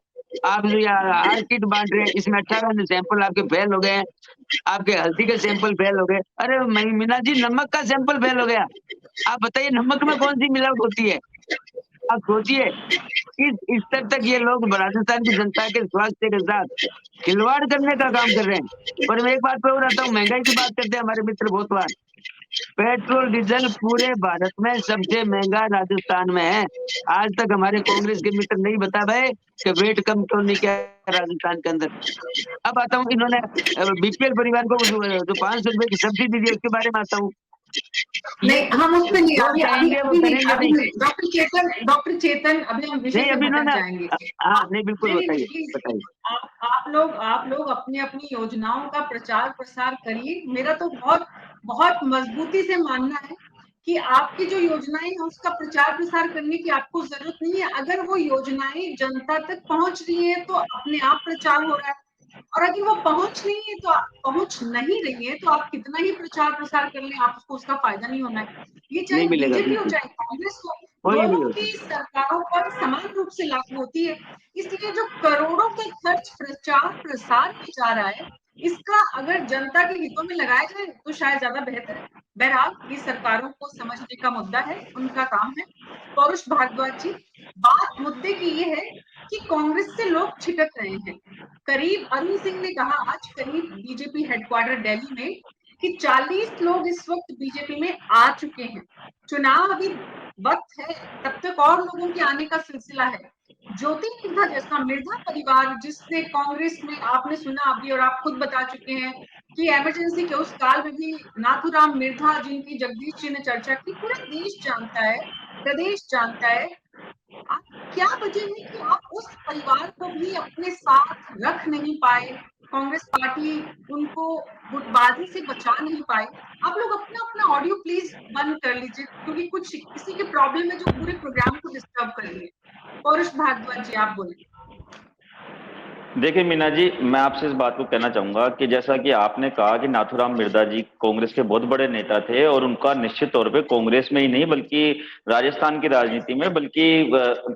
आप जो आर किट बांट रहे हैं इसमें 18 सैंपल आपके फेल हो गए हैं, आपके हल्दी के सैंपल फेल हो गए। अरे मीना जी, नमक का सैंपल फेल हो गया। आप बताइए नमक में कौन सी मिलावट होती है? आप सोचिए, इस स्तर तक ये लोग राजस्थान की जनता के स्वास्थ्य के साथ खिलवाड़ करने का काम कर रहे हैं। और मैं एक बात पे और आता हूँ, महंगाई की बात करते हैं हमारे मित्र बहुत बार, पेट्रोल डीजल पूरे भारत में सबसे महंगा राजस्थान में है। आज तक हमारे कांग्रेस के मित्र नहीं बता भाई कि वेट कम क्यों नहीं किया राजस्थान के अंदर। अब आता हूँ, इन्होंने बीपीएल परिवार को जो 500 रुपए की सब्सिडी दी उसके बारे में आता हूँ। नहीं, हम उस पे नहीं, अभी कहेंगे वो करेंगे अभी नहीं। डॉक्टर चेतन अभी हम विषय नहीं से अभी भटक इन्होंने जाएंगे। हाँ नहीं बिल्कुल नहीं, बताइए please, बताइए। आप लोग अपनी अपनी योजनाओं का प्रचार प्रसार करिए। मेरा तो बहुत मजबूती से मानना है कि आपकी जो योजनाएं हैं उसका प्रचार प्रसार करने की आपको जरूरत नहीं है। अगर वो योजनाएं जनता तक पहुंच रही है तो अपने आप प्रचार हो रहा है, और अगर वो पहुंच नहीं रही है तो आप कितना ही प्रचार प्रसार कर लें, आपको उसका फायदा नहीं होना है। ये चाहे नहीं मिलेगा बीजेपी हो बिल्कुल। चाहे कांग्रेस हो, कोई भी दोनों हो की सरकारों पर समान रूप से लागू होती है। इसलिए जो करोड़ों का खर्च प्रचार प्रसार में जा रहा है, इसका अगर जनता के हितों में लगाया जाए तो शायद ज्यादा बेहतर है। बहरहाल ये सरकारों को समझने का मुद्दा है, उनका काम है। पौरुष भारद्वाज जी, बात मुद्दे की ये है कि कांग्रेस से लोग छिटक रहे हैं। करीब अरुण सिंह ने कहा आज करीब बीजेपी हेडक्वार्टर दिल्ली में कि 40 लोग इस वक्त बीजेपी में आ चुके हैं। चुनाव अभी वक्त है, तब तक और लोगों के आने का सिलसिला है। ज्योति मिर्धा जैसा मिर्धा परिवार जिसने कांग्रेस में, आपने सुना अभी और आप खुद बता चुके हैं कि इमरजेंसी के उस काल में भी नाथूराम मिर्धा जिनकी जगदीश जी ने चर्चा की, पूरा देश जानता है, प्रदेश जानता है। आप क्या वजह है कि आप उस परिवार को भी अपने साथ रख नहीं पाए? कांग्रेस पार्टी उनको गुटबाजी से बचा नहीं पाए। आप लोग अपना अपना ऑडियो प्लीज बंद कर लीजिए, क्योंकि कुछ किसी के प्रॉब्लम है जो पूरे प्रोग्राम को डिस्टर्ब कर रही है। पौरुष भारद्वाज जी, आप बोलिए। देखिए मीना जी, मैं आपसे इस बात को कहना चाहूंगा कि जैसा कि आपने कहा कि नाथूराम मिर्धा जी कांग्रेस के बहुत बड़े नेता थे और उनका निश्चित तौर पे कांग्रेस में ही नहीं बल्कि राजस्थान की राजनीति में, बल्कि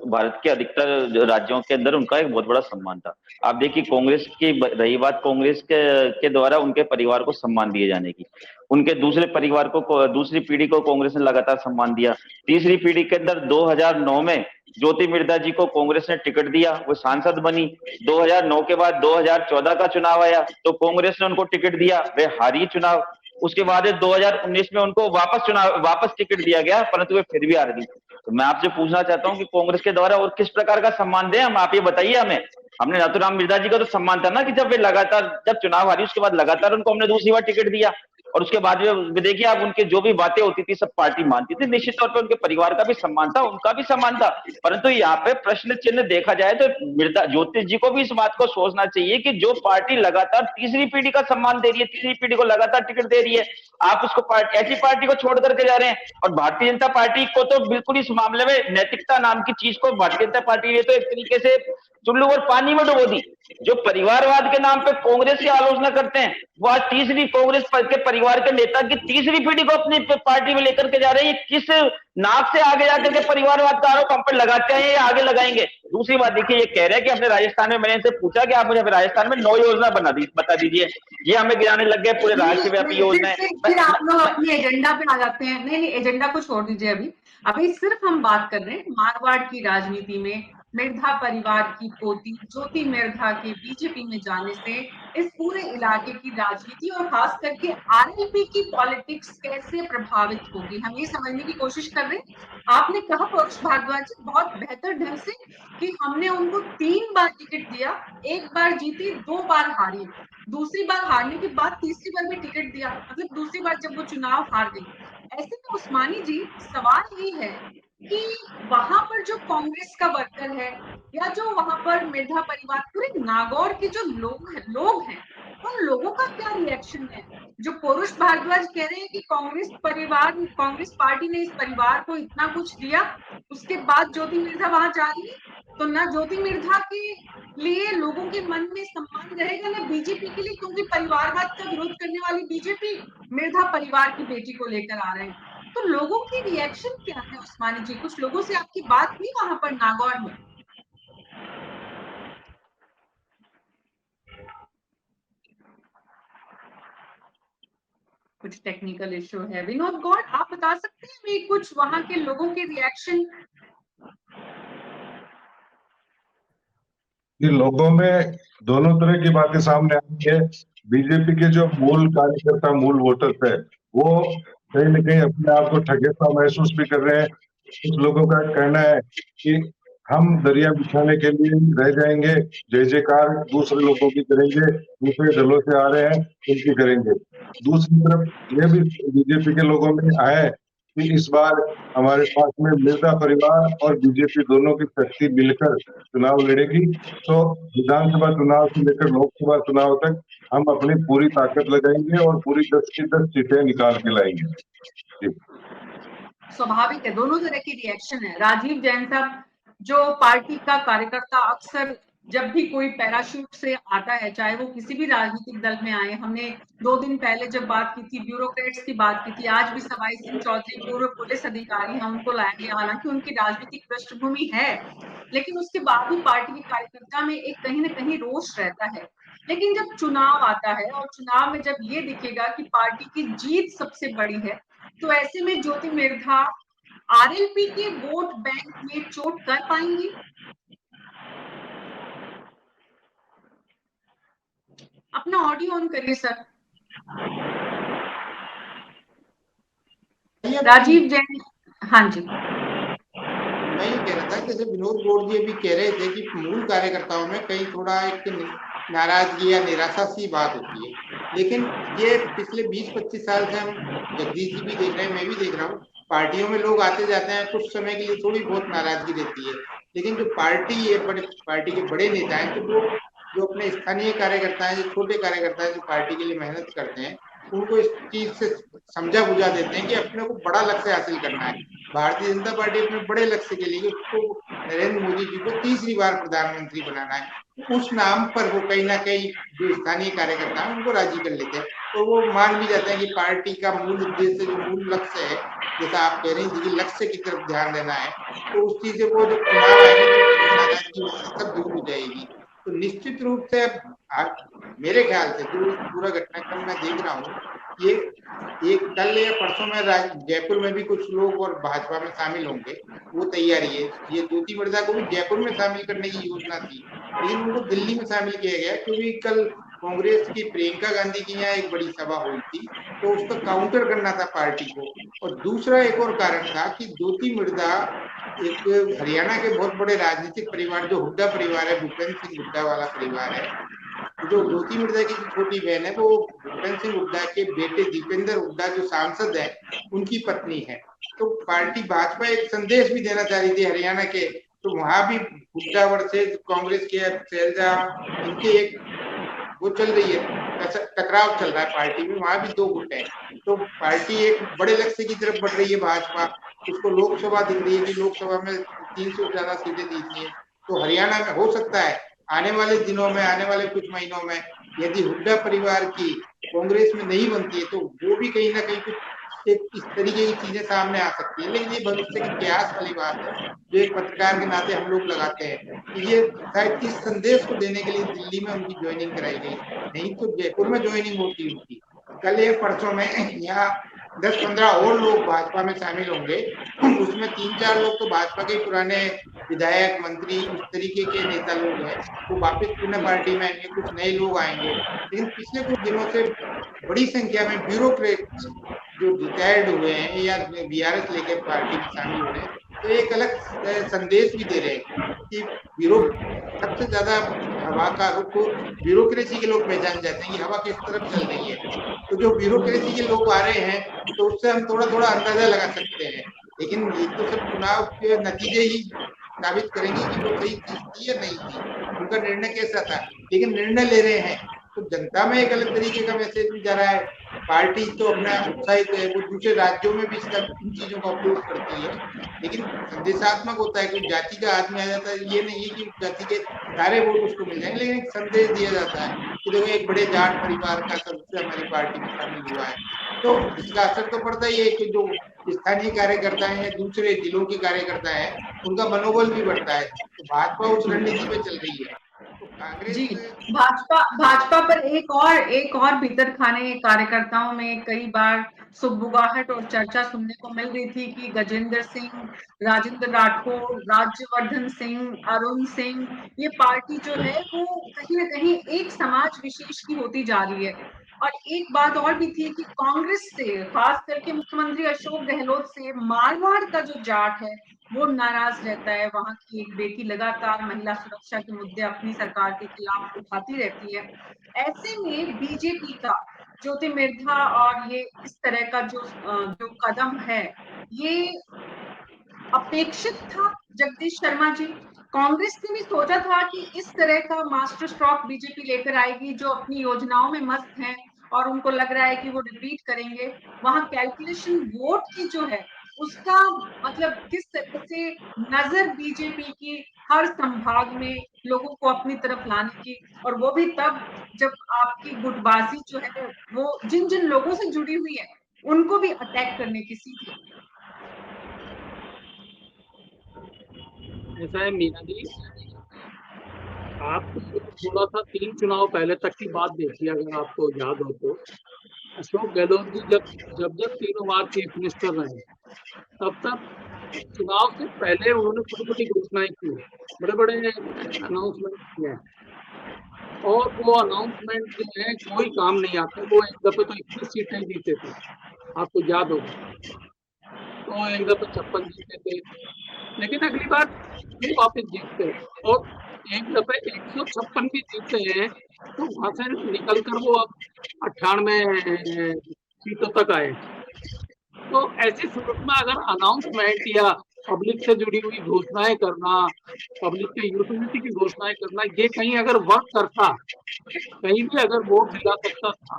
भारत के अधिकतर राज्यों के अंदर उनका एक बहुत बड़ा सम्मान था। आप देखिए, कांग्रेस की रही बात, कांग्रेस के द्वारा उनके परिवार को सम्मान दिए जाने की, उनके दूसरे परिवार को, दूसरी पीढ़ी को कांग्रेस ने लगातार सम्मान दिया। तीसरी पीढ़ी के अंदर 2009 में ज्योति मिर्धा जी को कांग्रेस ने टिकट दिया, वो सांसद बनी। 2009 के बाद 2014 का चुनाव आया तो कांग्रेस ने उनको टिकट दिया, वे हारी चुनाव। उसके बाद 2019 में उनको वापस टिकट दिया गया, परंतु वे फिर भी हार गई। तो मैं आपसे पूछना चाहता हूं कि कांग्रेस के द्वारा और किस प्रकार का सम्मान दें हम, आप ये बताइए हमें। हमने नाथूराम मिर्धा जी का तो सम्मान था ना कि जब वे लगातार, जब चुनाव हारी उसके बाद लगातार उनको हमने दूसरी बार टिकट दिया, और उसके बाद में देखिए आप, उनके जो भी बातें होती थी सब पार्टी मानती थी। निश्चित तौर पर उनके परिवार का भी सम्मान था, उनका भी सम्मान था। परंतु यहाँ पे प्रश्न चिन्ह देखा जाए तो मिर्धा ज्योतिष जी को भी इस बात को सोचना चाहिए कि जो पार्टी लगातार तीसरी पीढ़ी का सम्मान दे रही है, तीसरी पीढ़ी को लगातार टिकट दे रही है, आप उसको ऐसी पार्टी को छोड़ करके जा रहे हैं। और भारतीय जनता पार्टी को तो बिल्कुल इस मामले में नैतिकता नाम की चीज को भारतीय जनता पार्टी ने तो एक तरीके से चुल्लू और पानी में डुबो दी। जो परिवारवाद के नाम पे कांग्रेस की आलोचना करते हैं, वो आज तीसरी कांग्रेस के परिवार के नेता की तीसरी पीढ़ी को अपनी पार्टी में लेकर के जा रहे हैं। किस नाक से आगे जाकर के परिवारवाद का आरोप हम पर लगाते हैं या आगे लगाएंगे? दूसरी बात देखिए, ये कह रहे हैं कि अपने राजस्थान में, मैंने इनसे पूछा कि आप मुझे राजस्थान में 9 योजना बता दीजिए, ये हमें गिराने लग गए पूरे राष्ट्रव्यापी योजनाएं। फिर आप लोग अपने एजेंडा पे आ जाते हैं। नहीं, एजेंडा को छोड़ दीजिए। अभी सिर्फ हम बात कर रहे हैं मारवाड़ की राजनीति में मिर्धा परिवार की पोती ज्योति मिर्धा के बीजेपी में जाने से इस पूरे इलाके की राजनीति और खास करके आरएलपी की पॉलिटिक्स कैसे प्रभावित होगी, हम ये समझने की कोशिश कर रहे हैं। आपने कहा पौरुष भारद्वाज बहुत बेहतर ढंग से कि हमने उनको 3 बार टिकट दिया, 1 बार जीती, 2 बार हारी, दूसरी बार हारने के बाद तीसरी बार भी टिकट दिया, मतलब दूसरी बार जब वो चुनाव हार गई। ऐसे में उस्मानी जी, सवाल ये है कि वहां पर जो कांग्रेस का वर्कर है या जो वहां पर मिर्धा परिवार, पूरे नागौर के जो लोग हैं उन लोगों का क्या रिएक्शन है? जो पौरुष भारद्वाज कह रहे हैं कि कांग्रेस पार्टी ने इस परिवार को इतना कुछ दिया, उसके बाद ज्योति मिर्धा वहां जा रही है, तो ना ज्योति मिर्धा के लिए लोगों के मन में सम्मान रहेगा ना बीजेपी के लिए, क्योंकि परिवारवाद का विरोध करने वाली बीजेपी मिर्धा परिवार की बेटी को लेकर आ रहे हैं। तो लोगों की रिएक्शन क्या है उस्मानी जी? कुछ लोगों से आपकी बात हुई वहां पर नागौर में? कुछ टेक्निकल इश्यू है। विनोद गौड़, आप बता सकते हैं हमें कुछ वहां के लोगों के रिएक्शन? ये लोगों में दोनों तरह की बातें सामने आई है। बीजेपी के जो मूल कार्यकर्ता, मूल वोटर्स है, वो कहीं न कहीं अपने आप को ठगे सा महसूस भी कर रहे हैं। कुछ लोगों का कहना है कि हम दरिया बिछाने के लिए रह जाएँगे, जय-जयकार दूसरे लोगों की करेंगे, दूसरे दलों से आ रहे हैं, उनकी करेंगे। दूसरी तरफ ये भी बीजेपी के लोगों में है कि इस बार हमारे पास में मिर्ज़ा परिवार और बीजेपी दोनों की शक्ति मिलकर चुनाव लड़ेगी, तो विधानसभा चुनाव से लेकर लोकसभा चुनाव तक हम अपनी पूरी ताकत लगाएँगे और पूरी 10 की 10 सीटें निकाल के लाएँगे। जी। स्वाभाविक है, दोनों तरह की रिएक्शन है। राजीव जैन साहब जो पार्टी का कार्यकर्ता अक्सर जब भी कोई पैराशूट से आता है, चाहे वो किसी भी राजनीतिक दल में आए, हमने 2 दिन पहले जब बात की थी ब्यूरोक्रेट्स की बात की थी, आज भी सवाई सिंह चौधरी पूर्व पुलिस अधिकारी हैं, उनको लाएंगे। हालांकि उनकी राजनीतिक पृष्ठभूमि है, लेकिन उसके बाद भी पार्टी के कार्यकर्ता में एक कहीं ना कहीं रोष रहता है। लेकिन जब चुनाव आता है और चुनाव में जब ये दिखेगा कि पार्टी की जीत सबसे बड़ी है, तो ऐसे में ज्योति मिर्धा आरएलपी के वोट बैंक में चोट कर पाएंगी? अपना ऑडियो ऑन करिए सर। राजीव जैन, हाँ जी। मैं ये कह रहा था कि जैसे विनोद गौड़ जी अभी कह रहे थे कि मूल कार्यकर्ताओं में कहीं थोड़ा एक नाराजगी या निराशा सी बात होती है, लेकिन ये पिछले 20-25 साल से हम जगदीश जी भी देख रहे हैं, मैं भी देख रहा हूँ, पार्टियों में लोग आते जाते हैं, कुछ समय के लिए थोड़ी बहुत नाराजगी रहती है, लेकिन जो पार्टी है, पार्टी के बड़े नेता हैं, तो लोग जो अपने स्थानीय कार्यकर्ता हैं, जो छोटे कार्यकर्ता हैं, जो पार्टी के लिए मेहनत करते हैं, उनको इस चीज से समझा बुझा देते हैं कि अपने को बड़ा लक्ष्य हासिल करना है। भारतीय जनता पार्टी अपने बड़े लक्ष्य के लिए उसको नरेंद्र मोदी जी को तीसरी बार प्रधानमंत्री बनाना है, उस नाम पर वो कहीं ना कहीं जो स्थानीय कार्यकर्ता है उनको राजी कर लेते हैं, तो वो मान भी जाते हैं कि पार्टी का मूल उद्देश्य जो मूल लक्ष्य है, जैसा आप कह रही थी कि लक्ष्य की तरफ ध्यान देना है, तो उस चीज से वो जब चुनाव आएंगे तो सब दूर हो जाएगी। तो निश्चित रूप से मेरे ख्याल से जो पूरा घटनाक्रम मैं देख रहा हूँ, ये एक कल या परसों में जयपुर में भी कुछ लोग और भाजपा में शामिल होंगे, वो तैयारी है। ये ज्योति मिर्धा को भी जयपुर में शामिल करने की योजना थी, लेकिन उनको दिल्ली में शामिल किया गया क्योंकि कल कांग्रेस की प्रियंका गांधी की यहाँ एक बड़ी सभा हुई थी, तो उसका काउंटर करना था पार्टी को। और दूसरा एक और कारण था कि ज्योति मिर्धा एक हरियाणा के बहुत बड़े राजनीतिक परिवार जो हुड्डा परिवार है, भूपेंद्र सिंह हुड्डा वाला परिवार है, जो ज्योति मिर्धा की जो छोटी बहन है वो भूपेंद्र सिंह हुड्डा के बेटे दीपेंद्र हुड्डा जो सांसद है उनकी पत्नी है। तो पार्टी भाजपा एक संदेश भी देना चाह रही थी हरियाणा के, तो वहां भी हुड्डा वर्सेस कांग्रेस के शैलजा इनके एक वो चल रही है, टकराव चल रहा है पार्टी में, वहां भी दो गुट है। तो पार्टी एक बड़े लक्ष्य की तरफ बढ़ रही है भाजपा, उसको लोकसभा दिख रही है कि लोकसभा में 300 से ज्यादा सीटें जीतनी है। तो हरियाणा में हो सकता है आने वाले दिनों में, आने वाले कुछ महीनों में यदि हुड्डा परिवार की कांग्रेस में नहीं बनती है तो वो भी कहीं ना कहीं कुछ इस तरीके की चीजें सामने आ सकती है। लेकिन ये भविष्य की प्रयास वाली बात है जो एक पत्रकार के नाते हम लोग लगाते हैं कि ये शायद इस संदेश को देने के लिए दिल्ली में उनकी ज्वाइनिंग कराई गई, नहीं तो जयपुर में ज्वाइनिंग होती उनकी। कल या परसों में यहाँ 10-15 और लोग भाजपा में शामिल होंगे, उसमें 3-4 लोग तो भाजपा के पुराने विधायक मंत्री उस तरीके के नेता लोग हैं, वो वापस पुनः पार्टी में आएंगे, कुछ नए लोग आएंगे। लेकिन पिछले कुछ दिनों से बड़ी संख्या में ब्यूरोक्रेट जो रिटायर्ड हुए हैं या बीआरएस लेके पार्टी में शामिल हो रहे हैं, तो एक अलग संदेश भी दे रहे हैं कि सबसे ज्यादा हवा का रुख ब्यूरोक्रेसी के लोग पहचान जाते हैं कि हवा किस तरफ चल रही है। तो जो ब्यूरोक्रेसी के लोग आ रहे हैं तो उससे हम थोड़ा थोड़ा अंदाजा लगा सकते हैं, लेकिन ये तो सब चुनाव के नतीजे ही साबित करेंगे कि वो सही चीज थी या नहीं थी, उनका निर्णय कैसा था। लेकिन निर्णय ले रहे हैं तो जनता में एक अलग तरीके का मैसेज भी जा रहा है। पार्टी तो अपना उत्साहित है, वो दूसरे राज्यों में भी इन चीजों का उपयोग करती है, लेकिन संदेशात्मक होता है। कोई जाति का आदमी आ जाता है, ये नहीं है कि जाति के सारे वोट उसको मिल जाएंगे, लेकिन एक संदेश दिया जाता है कि देखो एक बड़े जाट परिवार का सदस्य हमारी पार्टी में शामिल हुआ है। तो इसका असर तो पड़ता ही है कि जो स्थानीय कार्यकर्ता है या दूसरे जिलों के कार्यकर्ता है उनका मनोबल भी बढ़ता है। तो भाजपा उस रणनीति पे चल रही है। जी, भाजपा पर एक और भीतर खाने कार्यकर्ताओं में कई बार सुगबुगाहट और चर्चा सुनने को मिल रही थी कि गजेंद्र सिंह, राजेंद्र राठौर, राज्यवर्धन सिंह, अरुण सिंह, ये पार्टी जो है वो कहीं ना कहीं एक समाज विशेष की होती जा रही है और एक बात और भी थी कि कांग्रेस से, खास करके मुख्यमंत्री अशोक गहलोत से मारवाड़ का जो जाट है वो नाराज रहता है। वहां की एक बेटी लगातार महिला सुरक्षा के मुद्दे अपनी सरकार के खिलाफ उठाती रहती है। ऐसे में बीजेपी का ज्योति मिर्धा और ये इस तरह का जो कदम है, ये अपेक्षित था जगदीश शर्मा जी? कांग्रेस ने भी सोचा था कि इस तरह का मास्टर स्ट्रोक बीजेपी लेकर आएगी, जो अपनी योजनाओं में मस्त हैं और उनको लग रहा है कि वो रिपीट करेंगे। वहां कैलकुलेशन वोट की जो है उसका मतलब किस तरह से नजर बीजेपी की हर संभाग में लोगों को अपनी तरफ लाने की, और वो भी तब जब आपकी गुटबाजी जो है वो जिन जिन लोगों से जुड़ी हुई है उनको भी अटैक करने की सीखी। ऐसा है मीना जी, आप थोड़ा सा 3 चुनाव पहले तक की बात देखिए, अगर आपको याद हो तो अशोक गहलोत जी जब तीनों बार चीफ मिनिस्टर रहे, तब चुनाव से पहले उन्होंने छोटी छोटी घोषणाएं की, बड़े बड़े अनाउंसमेंट किए, और वो अनाउंसमेंट जो है कोई काम नहीं आते। वो एक दफे तो 21 सीटें जीते थे, आपको याद होगा, तो एक दफे 56 जीते थे, लेकिन अगली बार फिर वापस जीतते, और एक दफे 156 भी जीतते हैं, तो वहां से निकल कर वो 98 सीटों तक आए। तो ऐसी सूरत में अगर अनाउंसमेंट या पब्लिक से जुड़ी हुई घोषणाएं करना, पब्लिक के यूटिलिटी की घोषणाएं करना, ये कहीं अगर वर्क करता, कहीं भी अगर वोट दिला सकता था,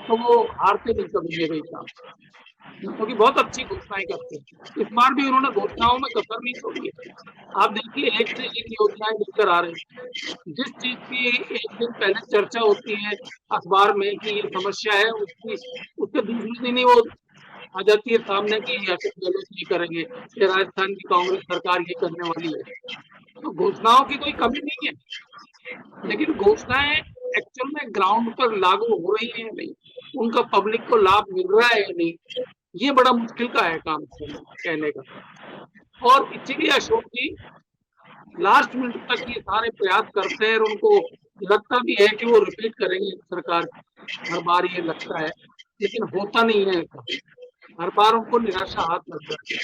तो वो हारते नहीं कभी मेरे हिसाब से, क्योंकि बहुत अच्छी घोषणाएं करते हैं। इस बार भी उन्होंने घोषणाओं में कसर नहीं छोड़ी है। आप देखिए, एक से एक योजनाएं लेकर आ रहे हैं। जिस चीज की एक दिन पहले चर्चा होती है अखबार में कि ये समस्या है, उसके दूसरे दिन ही वो आ जाती है सामने कि अशोक गहलोत ये करेंगे, ये राजस्थान की कांग्रेस सरकार ये करने वाली है। तो घोषणाओं की कोई कमी नहीं है, लेकिन घोषणाएं एक्चुअल में ग्राउंड पर लागू हो रही है नहीं, उनका पब्लिक को लाभ मिल रहा है नहीं, ये बड़ा मुश्किल का है काम कहने का। और इसीलिए अशोक जी लास्ट मिनट तक ये सारे प्रयास करते हैं, और उनको लगता भी है कि वो रिपीट करेंगे सरकार, हर बार ये लगता है, लेकिन होता नहीं है ऐसा, हर बार उनको निराशा हाथ लग जाती है।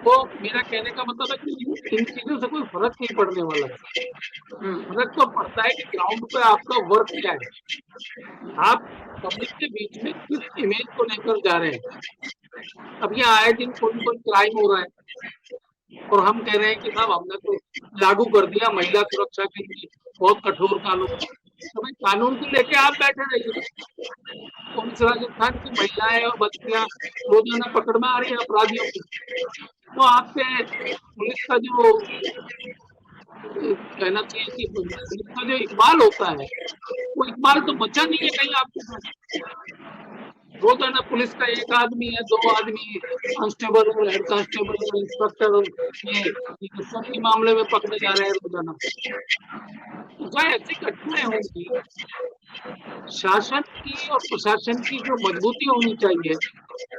तो मेरा कहने का मतलब है कि इन चीजों से कोई फर्क नहीं पड़ने वाला है। फर्क तो पड़ता है कि ग्राउंड पे आपका वर्क क्या है, आप पब्लिक के बीच में किस इमेज को लेकर जा रहे हैं। अब ये आए दिन कोई क्राइम हो रहा है, और हम कह रहे हैं कि साहब हमने तो लागू कर दिया महिला सुरक्षा के लिए बहुत कठोर कानून, तो भाई कानून को लेके आप बैठे रहिए। पुलिस राजस्थान की महिलाएं और बच्चियां रोजाना पकड़ में आ रही है अपराधियों की, तो आपसे पुलिस का जो कहना चाहिए कि पुलिस का जो इकबाल होता है, वो इकबाल तो बचा नहीं है कहीं आपके पास। रोजाना पुलिस का एक आदमी है, 2 आदमी कांस्टेबल और हेड कांस्टेबल और इंस्पेक्टर ये सब मामले में पकड़े जा रहे हैं रोजाना। तो ऐसी घटनाएं होंगी, शासन की और प्रशासन की जो मजबूती होनी चाहिए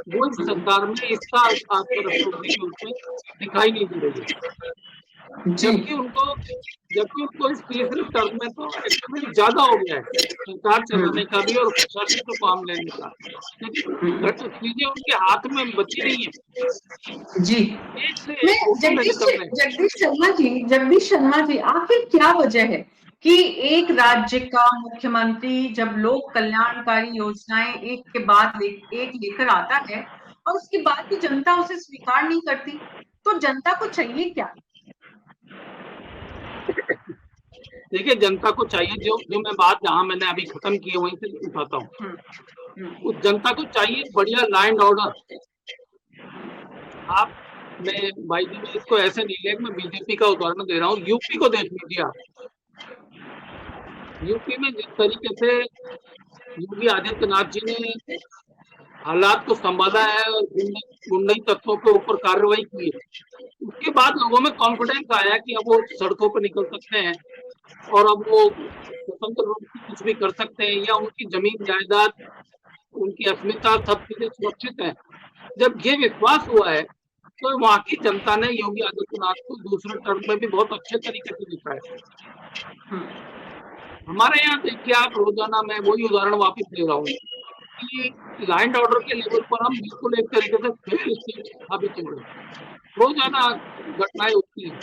वो इस सरकार में इसका दिखाई नहीं दे रही है। जबकि उनको इस तीसरे टर्म में तो एक्सपेरिमेंट ज्यादा हो गया है सरकार चलाने का भी और प्रशासन को काम लेने का, लेकिन चीजें उनके हाथ में बची नहीं है। जी, जगदीश शर्मा जी, आखिर क्या वजह है कि एक राज्य का मुख्यमंत्री जब लोक कल्याणकारी योजनाएं एक के बाद एक लेकर आता है और उसके बाद भी जनता उसे स्वीकार नहीं करती, तो जनता को चाहिए क्या? देखिए, जनता को चाहिए जो मैं बात जहां मैंने अभी खत्म की है वहीं से उठाता हूँ। उस जनता को चाहिए बढ़िया लैंड ऑर्डर। आप मैं भाई जी इसको ऐसे नहीं ले, मैं बीजेपी का उदाहरण दे रहा हूँ, यूपी को देख लीजिए आप। यूपी में जिस तरीके से योगी आदित्यनाथ जी ने हालात को संभाला है और गुंडई तत्वों के ऊपर कार्रवाई की है, उसके बाद लोगों में कॉन्फिडेंस आया कि अब वो सड़कों पर निकल सकते हैं और अब वो स्वतंत्र रूप से कुछ भी कर सकते हैं, या उनकी जमीन जायदाद, उनकी अस्मिता सब चीजें सुरक्षित है। जब ये विश्वास हुआ है तो वहां की जनता ने योगी आदित्यनाथ को दूसरे टर्म में भी बहुत अच्छे तरीके से दिखाया। हमारे यहाँ देखिए आप, रोजाना मैं वही उदाहरण वापस ले रहा हूँ कि लॉ एंड ऑर्डर के लेवल पर हम बिल्कुल एक तरीके से फेल स्टेट साबित हो रहे। रोजाना घटनाएं होती हैं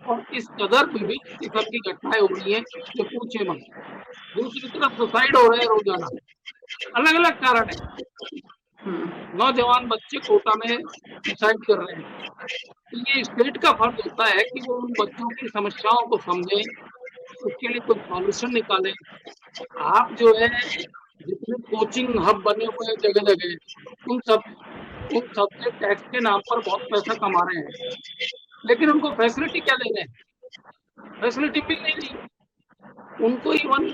और इस कदर विभिन्न किस्म की घटनाएं हो रही हैं कि पूछे मत। दूसरी तरफ सुसाइड हो रहे हैं रोजाना, अलग अलग कारण है। नौजवान बच्चे कोटा में सुसाइड कर रहे हैं। तो ये स्टेट का फर्ज होता है कि वो उन बच्चों की समस्याओं को समझे, उसके लिए कोई सॉल्यूशन निकाले। आप जो है जितने कोचिंग हब बने हुए हैं जगह जगह, उन सब से टैक्स के नाम पर बहुत पैसा कमा रहे हैं, लेकिन उनको फैसिलिटी क्या ले रहे हैं? फैसिलिटी मिल नहीं रही उनको। इवन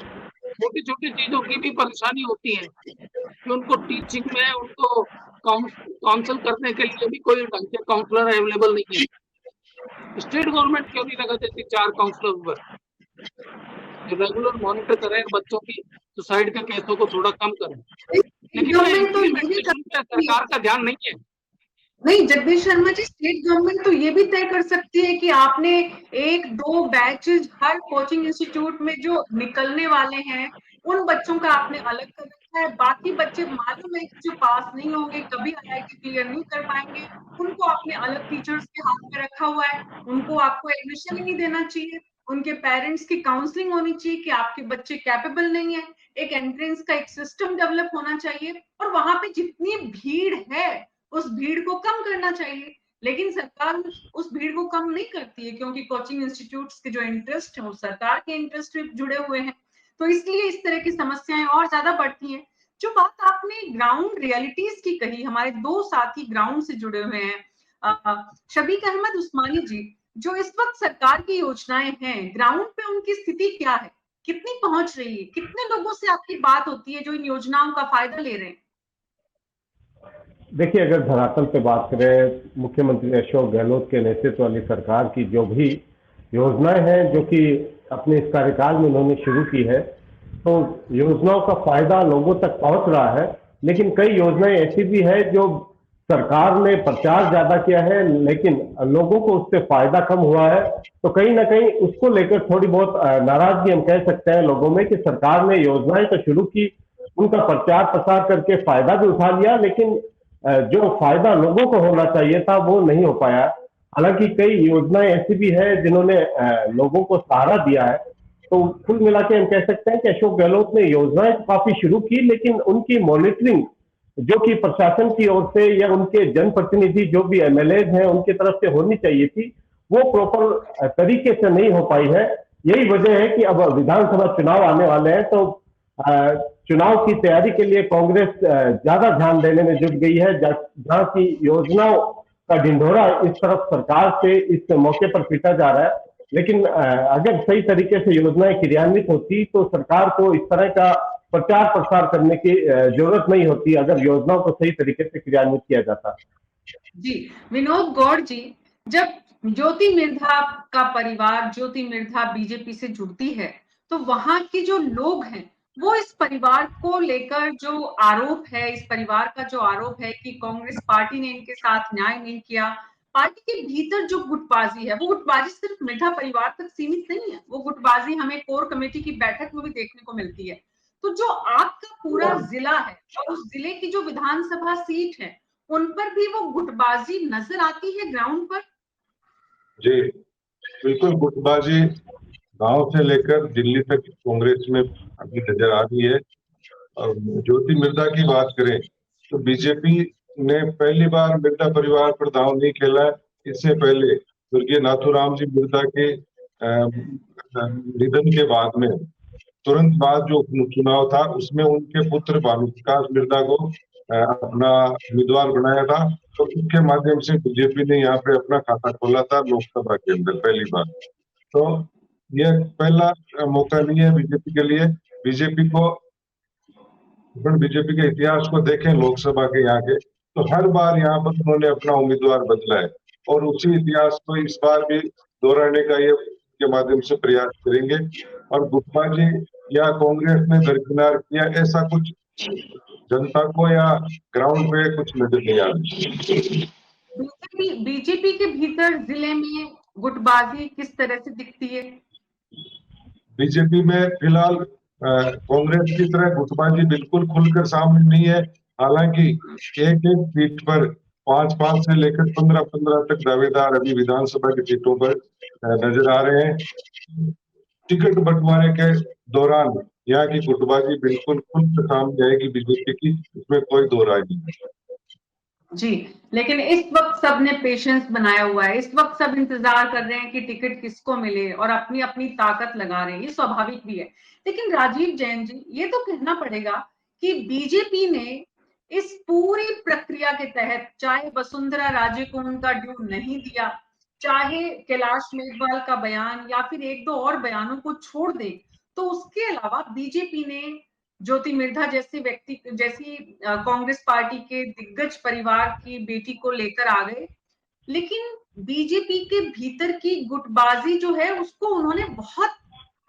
छोटी छोटी चीजों की भी परेशानी होती है कि उनको टीचिंग में उनको काउंसल करने के लिए भी कोई ढंग के काउंसलर अवेलेबल नहीं है। स्टेट गवर्नमेंट क्यों नहीं लगा देती 4 काउंसलर पर जो रेगुलर मॉनिटर करें बच्चों की सुसाइड के केसों को थोड़ा कम करें? लेकिन इम्प्लीमेंटेशन पे सरकार का ध्यान नहीं है। नहीं जगदीश शर्मा जी, स्टेट गवर्नमेंट तो ये भी तय कर सकती है कि आपने 1-2 बैचेज हर कोचिंग इंस्टीट्यूट में जो निकलने वाले हैं उन बच्चों का आपने अलग कर रखा है। बाकी बच्चे मालूम है कि जो पास नहीं होंगे, कभी IIT क्लियर नहीं कर पाएंगे, उनको आपने अलग टीचर्स के हाथ में रखा हुआ है। उनको आपको एडमिशन ही नहीं देना चाहिए। उनके पेरेंट्स की काउंसलिंग होनी चाहिए कि आपके बच्चे कैपेबल नहीं है। एक एंट्रेंस का एक सिस्टम डेवलप होना चाहिए और वहां पे जितनी भीड़ है उस भीड़ को कम करना चाहिए। लेकिन सरकार उस भीड़ को कम नहीं करती है क्योंकि कोचिंग इंस्टीट्यूट्स के जो इंटरेस्ट है वो सरकार के इंटरेस्ट से जुड़े हुए हैं। तो इसलिए इस तरह की समस्याएं और ज्यादा बढ़ती हैं। जो बात आपने ग्राउंड रियलिटीज की कही, हमारे 2 साथी ग्राउंड से जुड़े हुए हैं, शबीक अहमद उस्मानी जी, जो इस वक्त सरकार की योजनाएं हैं, ग्राउंड पे उनकी स्थिति क्या है? कितनी पहुंच रही है? कितने लोगों से आपकी बात होती है जो इन योजनाओं का फायदा ले रहे हैं? देखिए, अगर धरातल पे बात करें, मुख्यमंत्री अशोक गहलोत के नेतृत्व वाली सरकार की जो भी योजनाएं हैं जो कि अपने इस कार्यकाल में उन्होंने शुरू की है, तो योजनाओं का फायदा लोगों तक पहुंच रहा है। लेकिन कई योजनाएं ऐसी भी है जो सरकार ने प्रचार ज्यादा किया है लेकिन लोगों को उससे फायदा कम हुआ है। तो कहीं ना कहीं उसको लेकर थोड़ी बहुत नाराजगी हम कह सकते हैं लोगों में कि सरकार ने योजनाएं तो शुरू की, उनका प्रचार प्रसार करके फायदा भी उठा लिया, लेकिन जो फायदा लोगों को होना चाहिए था वो नहीं हो पाया। हालांकि कई योजनाएं ऐसी भी है जिन्होंने लोगों को सहारा दिया है। तो कुल मिला के हम कह सकते हैं कि अशोक गहलोत ने योजनाएं काफी शुरू की, लेकिन उनकी मॉनिटरिंग जो कि प्रशासन की ओर से या उनके जनप्रतिनिधि जो भी MLAs हैं उनकी तरफ से होनी चाहिए थी, वो प्रॉपर तरीके से नहीं हो पाई है। यही वजह है कि अब विधानसभा चुनाव आने वाले हैं, तो चुनाव की तैयारी के लिए कांग्रेस ज्यादा ध्यान देने में जुट गई है, जहां की योजनाओं का ढिंढोरा इस तरफ सरकार से इस मौके पर पीटा जा रहा है। लेकिन अगर सही तरीके से योजनाएं क्रियान्वित होती तो सरकार को इस तरह का प्रचार प्रसार करने की जरूरत नहीं होती अगर योजनाओं को सही तरीके से क्रियान्वित किया जाता। जी विनोद गौड़ जी, जब ज्योति मिर्धा का परिवार, ज्योति मिर्धा बीजेपी से जुड़ती है, तो वहां के जो लोग हैं वो इस परिवार को लेकर जो आरोप है, इस परिवार का जो आरोप है कि कांग्रेस पार्टी ने इनके साथ न्याय नहीं किया, पार्टी के भीतर जो गुटबाजी है, वो गुटबाजी सिर्फ मिर्धा परिवार तक सीमित नहीं है, वो गुटबाजी हमें कोर कमेटी की बैठक में भी देखने को मिलती है। तो जो आपका पूरा जिला है और उस जिले की जो विधानसभा सीट है, उन पर भी वो गुटबाजी नजर आती है ग्राउंड पर? जी बिल्कुल, गुटबाजी गांव से लेकर दिल्ली तक कांग्रेस में अभी नजर आ रही है। और ज्योति मिर्धा की बात करें तो बीजेपी ने पहली बार मिर्धा परिवार पर दांव नहीं खेला। इससे पहले स्वर्गीय नाथूराम जी मिर्धा के निधन के बाद में तुरंत बाद जो चुनाव था उसमें उनके पुत्र भानुप्रकाश मिर्धा को अपना उम्मीदवार बनाया था, तो उसके माध्यम से बीजेपी ने यहाँ पे अपना खाता खोला था लोकसभा के अंदर पहली बार। तो यह पहला मौका नहीं है बीजेपी के लिए। बीजेपी के इतिहास को देखें लोकसभा के यहाँ के, तो हर बार यहाँ पर उन्होंने अपना उम्मीदवार बदला है और उसी इतिहास को इस बार भी दोहराने का ये के माध्यम से प्रयास करेंगे। और गुटबाजी या कांग्रेस ने दरकिनार किया ऐसा कुछ जनता को या ग्राउंड पे कुछ नजर नहीं आ रहा। बीजेपी के भीतर जिले में गुटबाजी किस तरह से दिखती है? बीजेपी में फिलहाल कांग्रेस की तरह गुटबाजी बिल्कुल खुलकर सामने नहीं है। हालांकि एक एक सीट पर 5-5 से लेकर 15-15 तक दावेदार अभी विधानसभा की सीटों पर नजर आ रहे हैं। टिकट बंटवारे के दौरान यहाँ की गुटबाजी बिल्कुल खुलकर सामने आएगी बीजेपी की, इसमें कोई दो राय नहीं है। जी, लेकिन इस वक्त सब ने पेशेंस बनाया हुआ है, इस वक्त सब इंतजार कर रहे हैं कि टिकट किसको मिले और अपनी अपनी ताकत लगा रहे हैं, ये स्वाभाविक भी है। लेकिन राजीव जैन जी, ये तो कहना पड़ेगा कि बीजेपी ने इस पूरी प्रक्रिया के तहत चाहे वसुंधरा राजे को उनका ड्यू नहीं दिया, चाहे कैलाश मेघवाल का बयान या फिर एक दो और बयानों को छोड़ दे, तो उसके अलावा बीजेपी ने ज्योति मिर्धा जैसी कांग्रेस पार्टी के दिग्गज परिवार की बेटी को लेकर आ गए। लेकिन बीजेपी के भीतर की गुटबाजी जो है उसको उन्होंने बहुत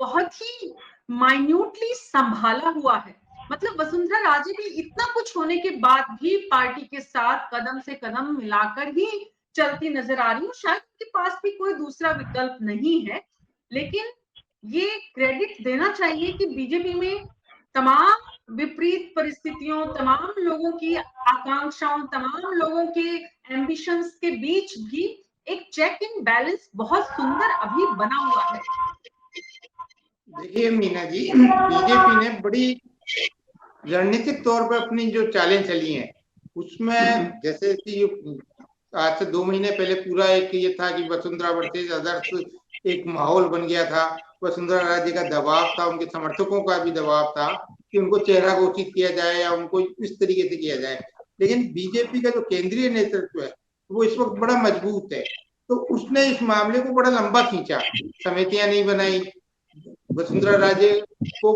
बहुत ही माइन्यूटली संभाला हुआ है। मतलब वसुंधरा राजे भी इतना कुछ होने के बाद भी पार्टी के साथ कदम से कदम मिलाकर ही चलती नजर आ रही हूँ। शायद उनके पास भी कोई दूसरा विकल्प नहीं है, लेकिन ये क्रेडिट देना चाहिए कि बीजेपी में तमाम विपरीत परिस्थितियों, तमाम लोगों की आकांक्षाओं, तमाम लोगों के एम्बिशंस के बीच भी एक चेक इन बैलेंस बहुत सुंदर अभी बना हुआ है। देखिए मीना जी, बीजेपी ने बड़ी रणनीतिक तौर पर अपनी जो चालें चली हैं उसमें जैसे कि आज से 2 महीने पहले पूरा एक ये था कि वसुंधरा वर्सेज अदर्स एक माहौल बन गया था। वसुंधरा राजे का दबाव था, उनके समर्थकों का भी दबाव था कि उनको चेहरा घोषित किया जाए या उनको इस तरीके से किया जाए। लेकिन बीजेपी का जो केंद्रीय नेतृत्व है वो इस वक्त बड़ा मजबूत है, तो उसने इस मामले को बड़ा लंबा खींचा, समितियां नहीं बनाई, वसुंधरा राजे को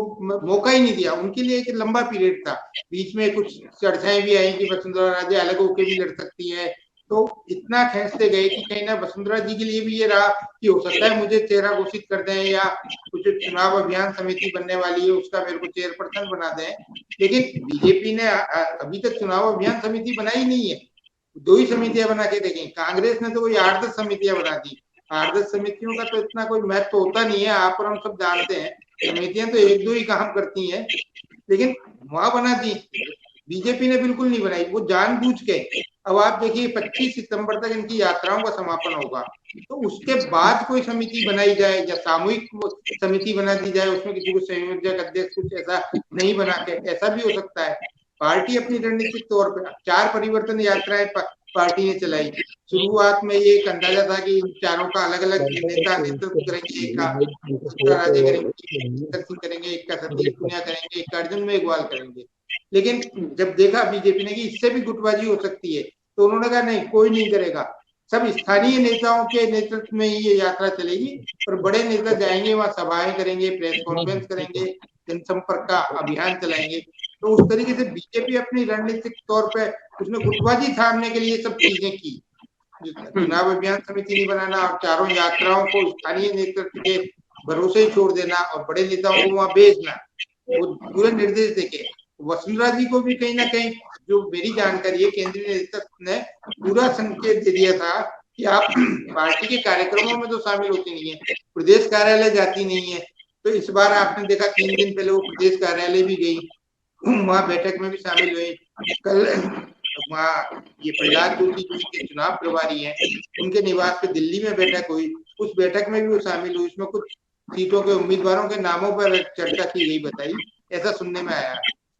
मौका ही नहीं दिया। उनके लिए एक लंबा पीरियड था, बीच में कुछ चर्चाएं भी आई कि वसुंधरा राजे अलग होकर भी लड़ सकती है, तो इतना खींचते गए कि कहीं ना वसुंधरा जी के लिए भी ये रहा कि हो सकता है मुझे चेहरा घोषित कर दें या कुछ चुनाव अभियान समिति बनने वाली है उसका मेरे को चेयरपर्सन बना दें। लेकिन बीजेपी ने अभी तक चुनाव अभियान समिति बनाई नहीं है, 2 ही समितियां बना के देखी। कांग्रेस ने तो कोई 8-10 समितियां बना दी। 8-10 समितियों का तो इतना कोई महत्व होता नहीं है, आप और हम सब जानते हैं। समितियां तो 1-2 ही काम करती हैं, लेकिन वहां बना दी। बीजेपी ने बिल्कुल नहीं बनाई, वो जानबूझ के। अब आप देखिए 25 सितंबर तक इनकी यात्राओं का समापन होगा, तो उसके बाद कोई समिति बनाई जाए या सामूहिक समिति बना दी जाए, उसमें किसी को संयोजक अध्यक्ष कुछ ऐसा नहीं बना के, ऐसा भी हो सकता है। पार्टी अपनी रणनीतिक तौर पर 4 परिवर्तन यात्राएं पार्टी ने चलाई। शुरुआत में ये एक अंदाजा था कि इन चारों का अलग अलग नेता नेतृत्व करेंगे, एक का राजे करेंगे, एक का सतीश पुनिया करेंगे, एक का अर्जुन मेघवाल करेंगे। लेकिन जब देखा बीजेपी ने कि इससे भी गुटबाजी हो सकती है, तो उन्होंने कहा नहीं, कोई नहीं करेगा, सब स्थानीय नेताओं के नेतृत्व में ही ये यात्रा चलेगी और बड़े नेता जाएंगे, वहां सभाएं करेंगे, प्रेस कॉन्फ्रेंस करेंगे, जनसंपर्क का अभियान चलाएंगे। तो उस तरीके से बीजेपी अपनी रणनीतिक तौर पर उसने गुटबाजी थामने के लिए सब चीजें की। चुनाव अभियान समिति नहीं बनाना और चारों यात्राओं को स्थानीय नेतृत्व के भरोसे ही छोड़ देना और बड़े नेताओं को वहां भेजना, वो पूरे निर्देश देके। वसुंधरा जी को भी कहीं ना कहीं, जो मेरी जानकारी है, केंद्रीय नेतृत्व ने पूरा संकेत दे दिया था कि आप पार्टी के कार्यक्रमों में तो शामिल होती नहीं है, प्रदेश कार्यालय जाती नहीं है। तो इस बार आपने देखा 3 दिन पहले वो प्रदेश कार्यालय भी गई, वहां बैठक में भी शामिल हुई। कल वहाँ ये प्रहलाद जोशी जो इनके चुनाव प्रभारी हैं, उनके निवास पे दिल्ली में बैठक हुई, उस बैठक में भी वो शामिल हुई। इसमें कुछ सीटों के उम्मीदवारों के नामों पर चर्चा की गई, बताई, ऐसा सुनने में आया।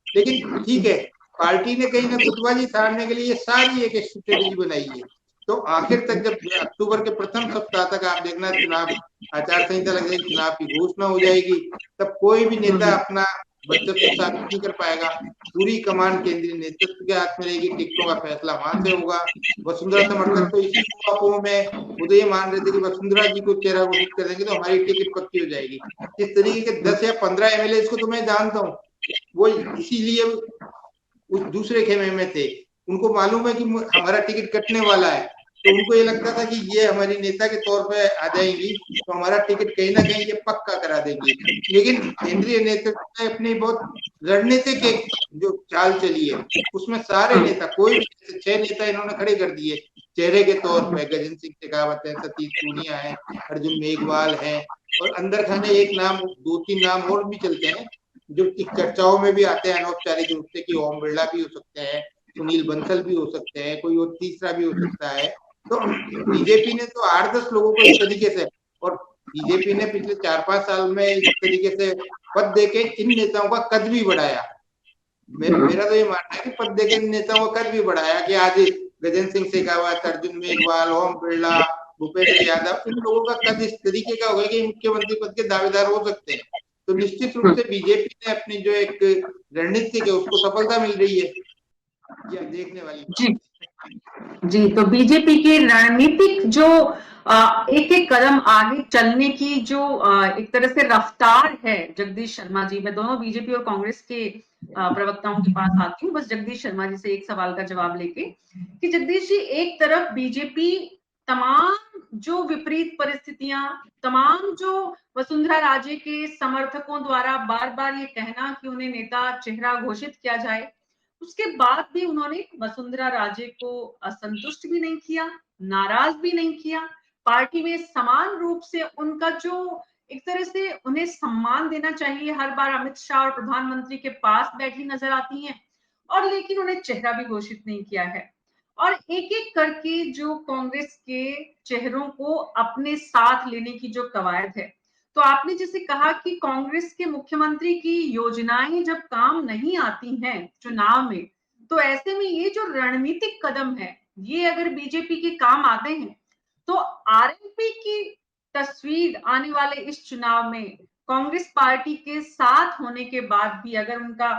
लेकिन ठीक है, पार्टी ने कहीं ना गुटबाजी साधने के लिए सारी एक स्ट्रेटेजी बनाई है। तो आखिर तक जब अक्टूबर के प्रथम सप्ताह तक आप देखना, चुनाव आचार संहिता लग जाएगी, चुनाव की घोषणा हो जाएगी, तब कोई भी नेता अपना वर्चस्व साबित नहीं कर पाएगा। पूरी कमान केंद्रीय नेतृत्व के हाथ में रहेगी, टिकटों का फैसला वहां से होगा। वसुंधरा समर्थक तो इसी ऊहापोह में वो तो ये मान रहे थे कि वसुंधरा जी को चेहरा घोषित कर देंगे तो हमारी टिकट पक्की हो जाएगी। इस तरीके के 10 या 15 एमएलए को तो मैं जानता हूँ, वो इसीलिए उस दूसरे खेमे में थे। उनको मालूम है कि हमारा टिकट कटने वाला है, तो उनको ये लगता था कि ये हमारी नेता के तौर पे आ जाएंगी तो हमारा टिकट कहीं ना कहीं ये पक्का करा देंगे। लेकिन केंद्रीय नेतृत्व ने अपनी बहुत रणनीतिक एक जो चाल चली है, उसमें सारे नेता, कोई भी 6 नेता इन्होंने खड़े कर दिए चेहरे के तौर पे। गजेंद्र सिंह शेखावत है, सतीश पूनिया है, अर्जुन मेघवाल है, और अंदर खाने एक नाम, 2-3 नाम और भी चलते हैं जो चर्चाओं में भी आते हैं अनौपचारिक रूप से, कि ओम बिरला भी हो सकते हैं, सुनील बंसल भी हो सकते हैं, कोई और तीसरा भी हो सकता है। तो बीजेपी ने तो 8-10 लोगों को इस तरीके से, और बीजेपी ने पिछले 4-5 साल में इस तरीके से पद देके इन नेताओं का कद भी बढ़ाया। मेरा तो ये मानना है कि पद देके इन नेताओं का कद भी बढ़ाया, कि आज गजेंद्र सिंह शेखावत, अर्जुन मेघवाल, ओम बिरला, भूपेंद्र यादव, इन लोगों का कद इस तरीके का हो गया कि मुख्यमंत्री पद के दावेदार हो सकते हैं। तो निश्चित रूप से बीजेपी ने अपनी जो एक रणनीति है उसको सफलता मिल रही है, ये देखने वाली बात। जी, तो बीजेपी के रणनीतिक जो एक एक कदम आगे चलने की जो एक तरह से रफ्तार है जगदीश शर्मा जी, मैं दोनों बीजेपी और कांग्रेस के प्रवक्ताओं के पास आती हूँ बस जगदीश शर्मा जी से एक सवाल का जवाब लेके, कि जगदीश जी, एक तरफ बीजेपी तमाम जो विपरीत परिस्थितियां, तमाम जो वसुंधरा राजे के समर्थकों द्वारा बार बार ये कहना कि उन्हें नेता चेहरा घोषित किया जाए, उसके बाद भी उन्होंने वसुंधरा राजे को असंतुष्ट भी नहीं किया, नाराज भी नहीं किया। पार्टी में समान रूप से उनका जो एक तरह से उन्हें सम्मान देना चाहिए, हर बार अमित शाह और प्रधानमंत्री के पास बैठी नजर आती हैं, और लेकिन उन्हें चेहरा भी घोषित नहीं किया है। और एक एक करके जो कांग्रेस के चेहरों को अपने साथ लेने की जो कवायद है, तो आपने जैसे कहा कि कांग्रेस के मुख्यमंत्री की योजनाएं जब काम नहीं आती हैं चुनाव में, तो ऐसे में ये जो रणनीतिक कदम है, ये अगर बीजेपी के काम आते हैं, तो आरएलपी की तस्वीर आने वाले इस चुनाव में कांग्रेस पार्टी के साथ होने के बाद भी अगर उनका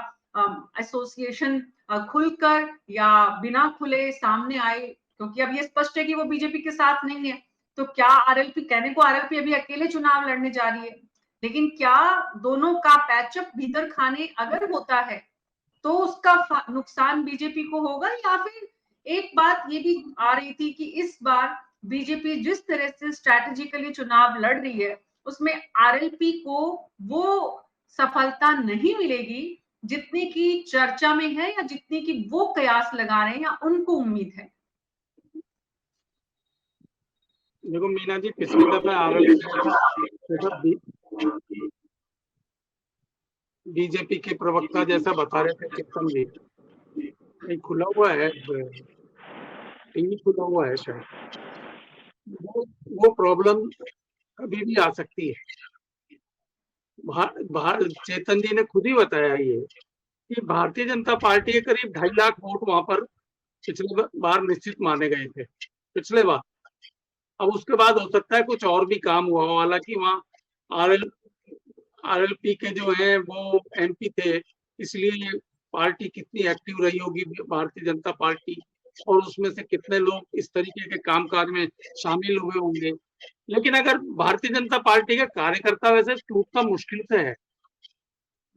एसोसिएशन खुलकर या बिना खुले सामने आए, क्योंकि अब ये स्पष्ट है कि वो बीजेपी के साथ नहीं है, तो क्या आरएलपी, कहने को आरएलपी अभी अकेले चुनाव लड़ने जा रही है, लेकिन क्या दोनों का पैचअप भीतर खाने अगर होता है तो उसका नुकसान बीजेपी को होगा, या फिर एक बात ये भी आ रही थी कि इस बार बीजेपी जिस तरह से स्ट्रैटेजिकली चुनाव लड़ रही है उसमें आरएलपी को वो सफलता नहीं मिलेगी जितनी की चर्चा में है, या जितनी की वो कयास लगा रहे हैं या उनको उम्मीद है। देखो मीना जी, पिछली दफा आरएलपी बीजेपी के प्रवक्ता जैसा बता रहे थे चित्तन जी, नहीं खुला हुआ है, टीवी खुला हुआ है शायद, वो प्रॉब्लम कभी भी आ सकती है। चेतन जी ने खुद ही बताया ये कि भारतीय जनता पार्टी के करीब 2.5 लाख वोट वहां पर पिछले बार निश्चित माने गए थे, पिछले बार। अब उसके बाद हो सकता है कुछ और भी काम हुआ हो, हालांकि वहाँ आरएलपी के जो हैं वो एमपी थे, इसलिए पार्टी कितनी एक्टिव रही होगी भारतीय जनता पार्टी, और उसमें से कितने लोग इस तरीके के कामकाज में शामिल हुए होंगे। लेकिन अगर भारतीय जनता पार्टी का कार्यकर्ता वैसे टूटना मुश्किल से है,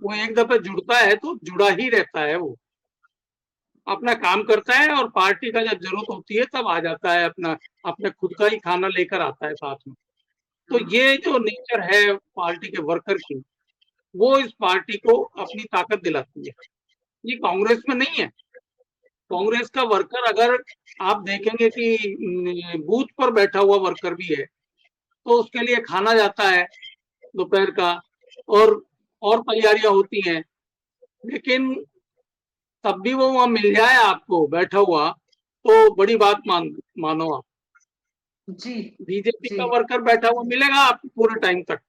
वो एक दफे जुड़ता है तो जुड़ा ही रहता है, वो अपना काम करता है और पार्टी का जब जरूरत होती है तब आ जाता है, अपने खुद का ही खाना लेकर आता है साथ में। तो ये जो नेचर है पार्टी के वर्कर की, वो इस पार्टी को अपनी ताकत दिलाती है। ये कांग्रेस में नहीं है। कांग्रेस का वर्कर, अगर आप देखेंगे कि बूथ पर बैठा हुआ वर्कर भी है तो उसके लिए खाना जाता है दोपहर का, और तैयारियां होती हैं, लेकिन तब भी वो वहां मिल जाए आपको बैठा हुआ तो बड़ी बात मानो आप। जी, बीजेपी का वर्कर बैठा हुआ मिलेगा आपको पूरे टाइम तक,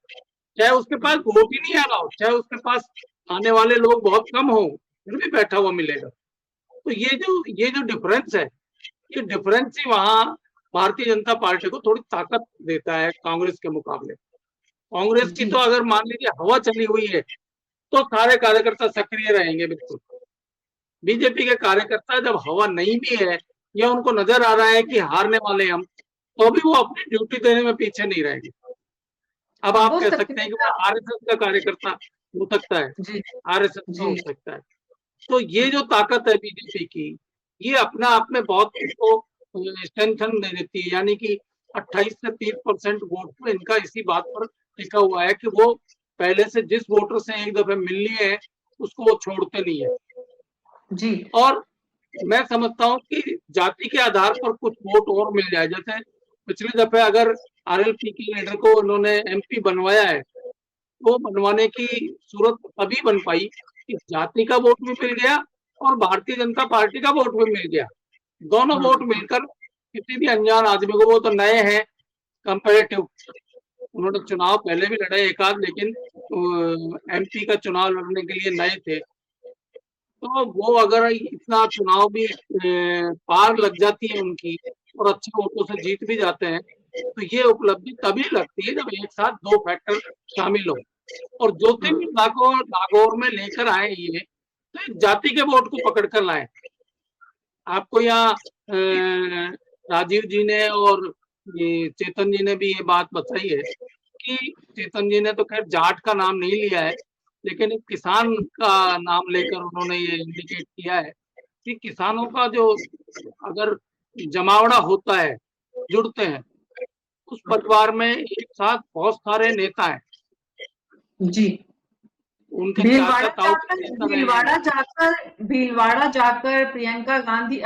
चाहे उसके पास वोट ही नहीं आ रहा हो, चाहे उसके पास आने वाले लोग बहुत कम हो, फिर भी बैठा हुआ मिलेगा। तो ये जो डिफरेंस है, ये डिफरेंस ही वहां भारतीय जनता पार्टी को थोड़ी ताकत देता है कांग्रेस के मुकाबले। कांग्रेस की तो अगर मान लीजिए हवा चली हुई है तो सारे कार्यकर्ता सक्रिय रहेंगे बिल्कुल। बीजेपी के कार्यकर्ता जब हवा नहीं भी है या उनको नजर आ रहा है कि हारने वाले हम, तो भी वो अपनी ड्यूटी देने में पीछे नहीं रहेंगे। अब आप कह सकते हैं कि वो आरएसएस का कार्यकर्ता हो सकता है, आरएसएस का हो सकता है। तो ये जो ताकत है बीजेपी की, ये अपने आप में बहुत उसको स्ट्रेंथन दे देती है, यानी कि 28 से 30% वोट तो इनका इसी बात पर टिका हुआ है कि वो पहले से जिस वोटर से एक दफे मिल लिए है उसको वो छोड़ते नहीं है जी। और मैं समझता हूँ कि जाति के आधार पर कुछ वोट और मिल जाए, जैसे पिछले दफे अगर आरएलपी के लीडर को उन्होंने एमपी बनवाया है, वो बनवाने की सूरत तभी बन पाई कि जाति का वोट भी मिल गया और भारतीय जनता पार्टी का वोट भी मिल गया। दोनों वोट मिलकर किसी भी अनजान आदमी को, वो तो नए हैं कंपेरेटिव, उन्होंने चुनाव पहले भी लड़े एक आध, लेकिन एमपी का चुनाव लड़ने के लिए नए थे, तो वो अगर इतना चुनाव भी पार लग जाती है उनकी और अच्छे वोटों से जीत भी जाते हैं, तो ये उपलब्धि तभी लगती है जब एक साथ दो फैक्टर शामिल हो। और ज्योतिर्मयी को नागौर में लेकर आए ये, तो एक जाति के वोट को पकड़ कर लाए। आपको यहाँ राजीव जी ने और ये चेतन जी ने भी ये बात बताई है कि चेतन जी ने तो खैर जाट का नाम नहीं लिया है, लेकिन एक किसान का नाम लेकर उन्होंने ये इंडिकेट किया है कि किसानों का जो अगर जमावड़ा होता है, जुड़ते हैं, उस परिवार में एक साथ बहुत सारे नेता हैं जी। उनके भीलवाड़ा जाकर प्रियंका गांधी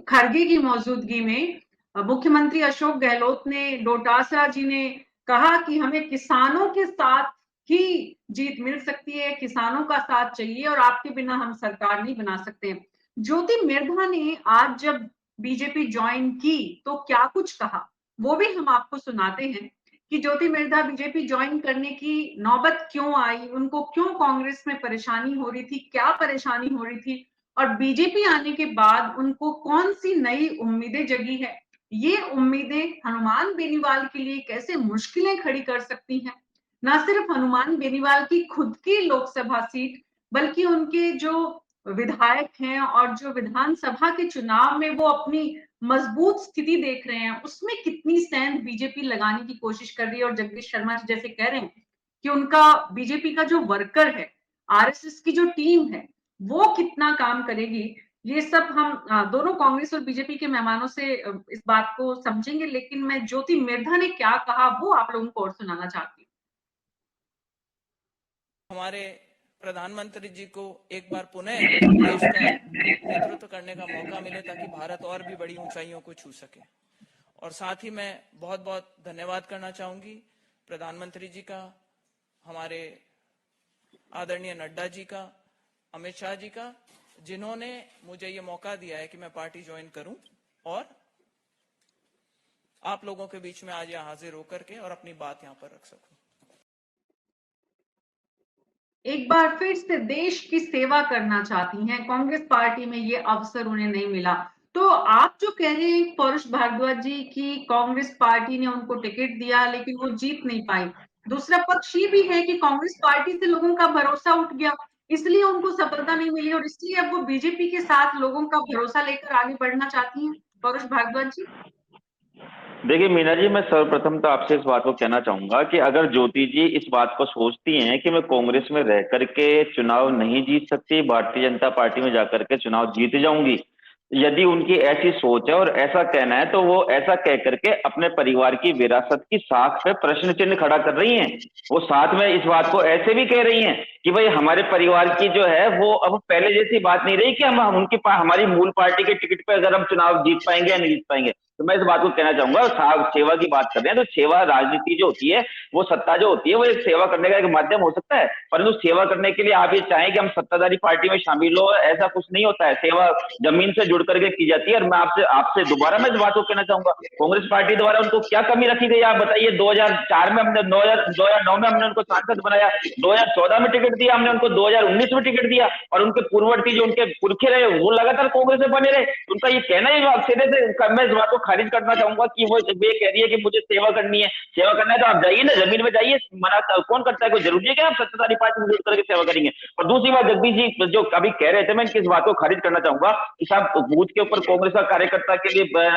खड़गे की मौजूदगी में मुख्यमंत्री अशोक गहलोत ने, डोटासरा जी ने कहा कि हमें किसानों के साथ ही जीत मिल सकती है, किसानों का साथ चाहिए और आपके बिना हम सरकार नहीं बना सकते। ज्योति मिर्धा ने आज जब बीजेपी ज्वाइन की तो क्या कुछ कहा, वो भी हम आपको सुनाते हैं कि ज्योति मिर्धा बीजेपी ज्वाइन करने की नौबत क्यों आई, उनको क्यों कांग्रेस में परेशानी हो रही थी, क्या परेशानी हो रही थी और बीजेपी आने के बाद उनको कौन सी नई उम्मीदें जगी है, ये उम्मीदें हनुमान बेनीवाल के लिए कैसे मुश्किलें खड़ी कर सकती हैं। न सिर्फ हनुमान बेनीवाल की खुद की लोकसभा सीट, बल्कि उनके जो विधायक हैं और जो विधानसभा के चुनाव में वो अपनी मजबूत स्थिति देख रहे हैं, उसमें कितनी सेंध बीजेपी लगाने की कोशिश कर रही है। और जगदीश शर्मा जी जैसे कह रहे हैं कि उनका बीजेपी का जो वर्कर है, आरएसएस की जो टीम है, वो कितना काम करेगी, ये सब हम दोनों कांग्रेस और बीजेपी के मेहमानों से इस बात को समझेंगे। लेकिन मैं ज्योति मिर्धा ने क्या कहा वो आप लोगों को और सुनाना चाहती हूँ। हमारे प्रधानमंत्री जी को एक बार पुनः देश का नेतृत्व करने का मौका मिले ताकि भारत और भी बड़ी ऊंचाइयों को छू सके। और साथ ही मैं बहुत बहुत धन्यवाद करना चाहूंगी प्रधानमंत्री जी का, हमारे आदरणीय नड्डा जी का, अमित शाह जी का, जिन्होंने मुझे ये मौका दिया है कि मैं पार्टी ज्वाइन करूं और आप लोगों के बीच में आज यहाँ हाजिर होकर के और अपनी बात यहाँ पर रख सकूं। एक बार फिर से देश की सेवा करना चाहती हैं, कांग्रेस पार्टी में ये अवसर उन्हें नहीं मिला। तो आप जो कह रहे हैं पौरुष भारद्वाज जी की कांग्रेस पार्टी ने उनको टिकट दिया लेकिन वो जीत नहीं पाई, दूसरा पक्ष ये भी है कि कांग्रेस पार्टी से लोगों का भरोसा उठ गया, इसलिए उनको सफलता नहीं मिली और इसलिए अब वो बीजेपी के साथ लोगों का भरोसा लेकर आगे बढ़ना चाहती हैं। पौरुष भारद्वाज जी। देखिए मीना जी, मैं सर्वप्रथम तो आपसे इस बात को कहना चाहूंगा कि अगर ज्योति जी इस बात को सोचती हैं कि मैं कांग्रेस में रह करके चुनाव नहीं जीत सकती, भारतीय जनता पार्टी में जाकर के चुनाव जीत जाऊंगी, यदि उनकी ऐसी सोच है और ऐसा कहना है तो वो ऐसा कह करके अपने परिवार की विरासत की साख पे प्रश्न चिन्ह खड़ा कर रही हैं। वो साथ में इस बात को ऐसे भी कह रही हैं कि भाई हमारे परिवार की जो है वो अब पहले जैसी बात नहीं रही कि हम हमारी मूल पार्टी के टिकट पे अगर हम चुनाव जीत पाएंगे या नहीं जीत पाएंगे। तो मैं इस बात को कहना चाहूंगा, सेवा की बात कर रहे हैं तो सेवा राजनीति जो होती है, वो सत्ता जो होती है वो एक सेवा करने का एक माध्यम हो सकता है, परंतु सेवा करने के लिए आप ये चाहें कि हम सत्ताधारी पार्टी में शामिल हो, ऐसा कुछ नहीं होता है। सेवा जमीन से जुड़ करके की जाती है। और मैं आपसे दोबारा मैं इस बात को कहना चाहूंगा, कांग्रेस पार्टी द्वारा उनको क्या कमी रखी गई आप बताइए। 2004 में हमने 2009 में हमने उनको सांसद बनाया, 2014 में टिकट दिया हमने उनको, 2019 में टिकट दिया और उनके पूर्ववर्ती जो उनके पुरखे रहे वो लगातार कांग्रेस में बने रहे। उनका ये कहना है जो अक्सर से, मैं इस बात को खारिज करना चाहूंगा कि वो कह रही है कि मुझे सेवा करनी है। सेवा करना है तो आप जाइए ना, जमीन में जाइए, मना कौन करता है? कोई जरूरी है कि आप सत्ताधारी पार्टी में जुड़ करके सेवा करेंगे। और दूसरी बात, जगदीश जी जो अभी कह रहे थे, मैं किस बात को खारिज करना चाहूंगा कि साहब बूथ के ऊपर कांग्रेस का कार्यकर्ता के लिए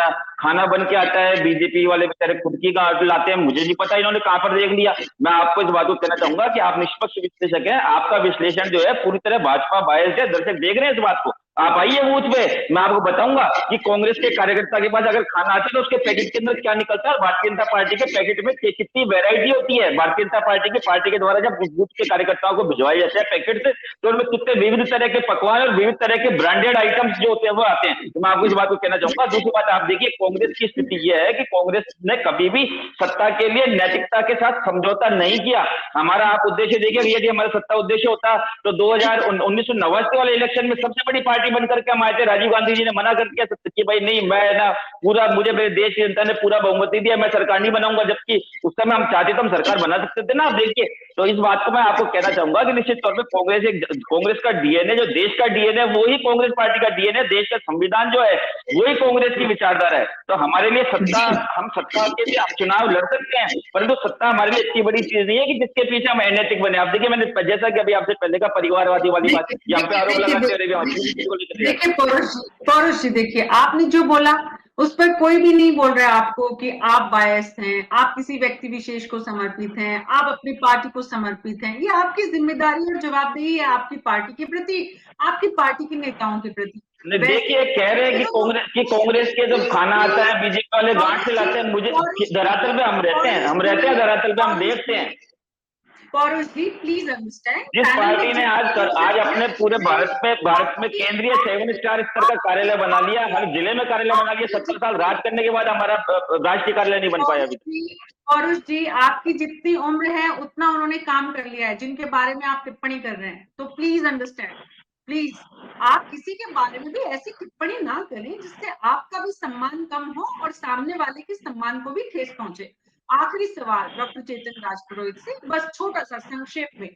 खाना बन के आता है, बीजेपी वाले बेचारे खुद की लाते हैं, मुझे नहीं पता इन्होंने कहां पर देख लिया। मैं आपको इस बात को कहना चाहूंगा कि आप निष्पक्ष विश्लेषक हैं, आपका विश्लेषण जो है पूरी तरह भाजपा बायस है, दर्शक देख रहे हैं इस बात को। आप आइए बूथ पे, मैं आपको बताऊंगा कि कांग्रेस के कार्यकर्ता के पास अगर खाना आता है तो उसके पैकेट के अंदर क्या निकलता है, और भारतीय जनता पार्टी के पैकेट में कितनी वैरायटी होती है। भारतीय जनता पार्टी के द्वारा जब बूथ के कार्यकर्ताओं को भिजवाए जाते हैं पैकेट से, तो उनमें कितने विविध तरह के पकवान और विविध तरह के ब्रांडेड आइटम्स जो होते हैं वो आते हैं। तो मैं आपको इस बात को कहना चाहूंगा। दूसरी बात, आप देखिए कांग्रेस की स्थिति यह है कि कांग्रेस ने कभी भी सत्ता के लिए नैतिकता के साथ समझौता नहीं किया। हमारा आप उद्देश्य देखिए, यदि हमारा सत्ता उद्देश्य होता तो 1989 वाले इलेक्शन में सबसे बड़ी पार्टी बनकर के हम आए थे। राजीव गांधी जी ने मना कर दिया कि भाई नहीं, मैं ना पूरा, मुझे मेरे देश की जनता ने पूरा बहुमति दिया, मैं सरकार नहीं बनाऊंगा, जबकि उस समय हम चाहते तो हम सरकार बना सकते थे ना। आप देखिए, तो इस बात को मैं आपको कहना चाहूंगा कि निश्चित तौर पर कांग्रेस का डीएनए, जो देश का डीएनए, वो ही कांग्रेस पार्टी का डीएनए, देश का संविधान जो है वही कांग्रेस की विचारधारा है। तो हमारे लिए सत्ता, हम सत्ता के लिए हम चुनाव लड़ सकते हैं, परंतु सत्ता हमारे लिए इतनी बड़ी चीज नहीं है कि जिसके पीछे हम अनैतिक बने। आप देखिए, मैंने जैसा कि अभी आपसे पहले का परिवारवादी वाली बात, यहाँ पे आरोप लगाते रहे। देखिए पौरुष जी, देखिए आपने जो बोला उस पर कोई भी नहीं बोल रहा है आपको कि आप बायस हैं, आप किसी व्यक्ति विशेष को समर्पित हैं, आप अपनी पार्टी को समर्पित हैं। ये आपकी जिम्मेदारी और जवाबदेही है आपकी पार्टी के प्रति, आपकी पार्टी के नेताओं के प्रति। देखिए, कह रहे हैं कि कांग्रेस के जब खाना आता है बीजेपी वाले गांठ से लाते हैं। मुझे धरातल पे हम रहते हैं धरातल पे हम देखते हैं। पौरुष जी, प्लीज अंडरस्टैंड, जिस पार्टी ने आज अपने पूरे भारत में केंद्रीय 7 स्टार स्तर का कार्यालय बना लिया, हर जिले में कार्यालय बना लिया, 70 साल राज करने के बाद हमारा राष्ट्रीय कार्यालय नहीं बन पाया अभी। पौरुष जी, आपकी जितनी उम्र है उतना उन्होंने काम कर लिया है जिनके बारे में आप टिप्पणी कर रहे हैं। तो प्लीज अंडरस्टैंड, प्लीज आप किसी के बारे में भी ऐसी टिप्पणी ना करें जिससे आपका भी सम्मान कम हो और सामने वाले के सम्मान को भी ठेस पहुंचे। आखिरी सवाल डॉक्टर चेतन राजपुरोहित से, बस छोटा सा संक्षेप में।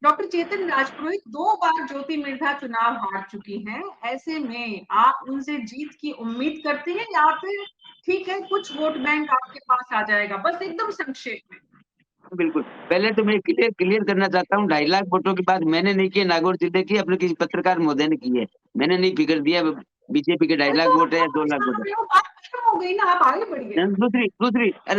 डॉक्टर चेतन राजपुरोहित 2 बार ज्योति मिर्धा चुनाव हार चुकी हैं, ऐसे में आप उनसे जीत की उम्मीद करते हैं या फिर ठीक है कुछ वोट बैंक आपके पास आ जाएगा? बस एकदम संक्षेप में। बिल्कुल, पहले तो मैं क्लियर करना चाहता हूँ, 2.5 लाख वोटों की बात मैंने नहीं की, नागौर जिले की अपने किसी पत्रकार महोदय ने की है। मैंने नहीं फिगर दिया बीजेपी के 2.5 लाख वोट है या 2 लाख वोट है। हो गई ना, आप आगे बढ़िए।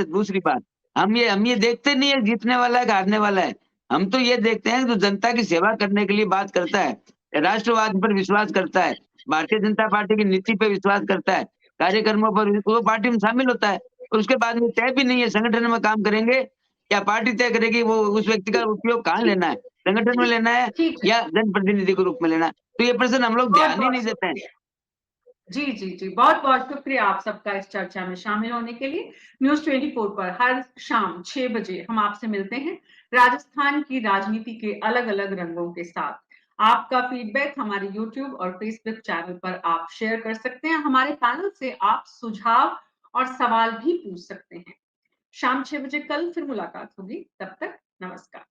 दूसरी बात, हम ये देखते नहीं है जीतने वाला है कि हारने वाला है। हम तो ये देखते हैं जो जनता की सेवा करने के लिए बात करता है, राष्ट्रवाद पर विश्वास करता है, भारतीय जनता पार्टी की नीति पे विश्वास करता है, कार्यक्रमों पर वो पार्टी में शामिल होता है। और उसके बाद में तय भी नहीं है संगठन में काम करेंगे या पार्टी तय करेगी वो उस व्यक्ति का उपयोग कहाँ लेना है, संगठन में लेना है या जनप्रतिनिधि के रूप में लेना है। तो ये प्रश्न हम लोग ध्यान ही नहीं देते हैं। जी जी जी, बहुत बहुत शुक्रिया आप सबका इस चर्चा में शामिल होने के लिए। न्यूज़ 24 पर हर शाम 6 बजे हम आपसे मिलते हैं राजस्थान की राजनीति के अलग अलग रंगों के साथ। आपका फीडबैक हमारे YouTube और Facebook चैनल पर आप शेयर कर सकते हैं। हमारे पैनल से आप सुझाव और सवाल भी पूछ सकते हैं। शाम 6 बजे कल फिर मुलाकात होगी, तब तक नमस्कार।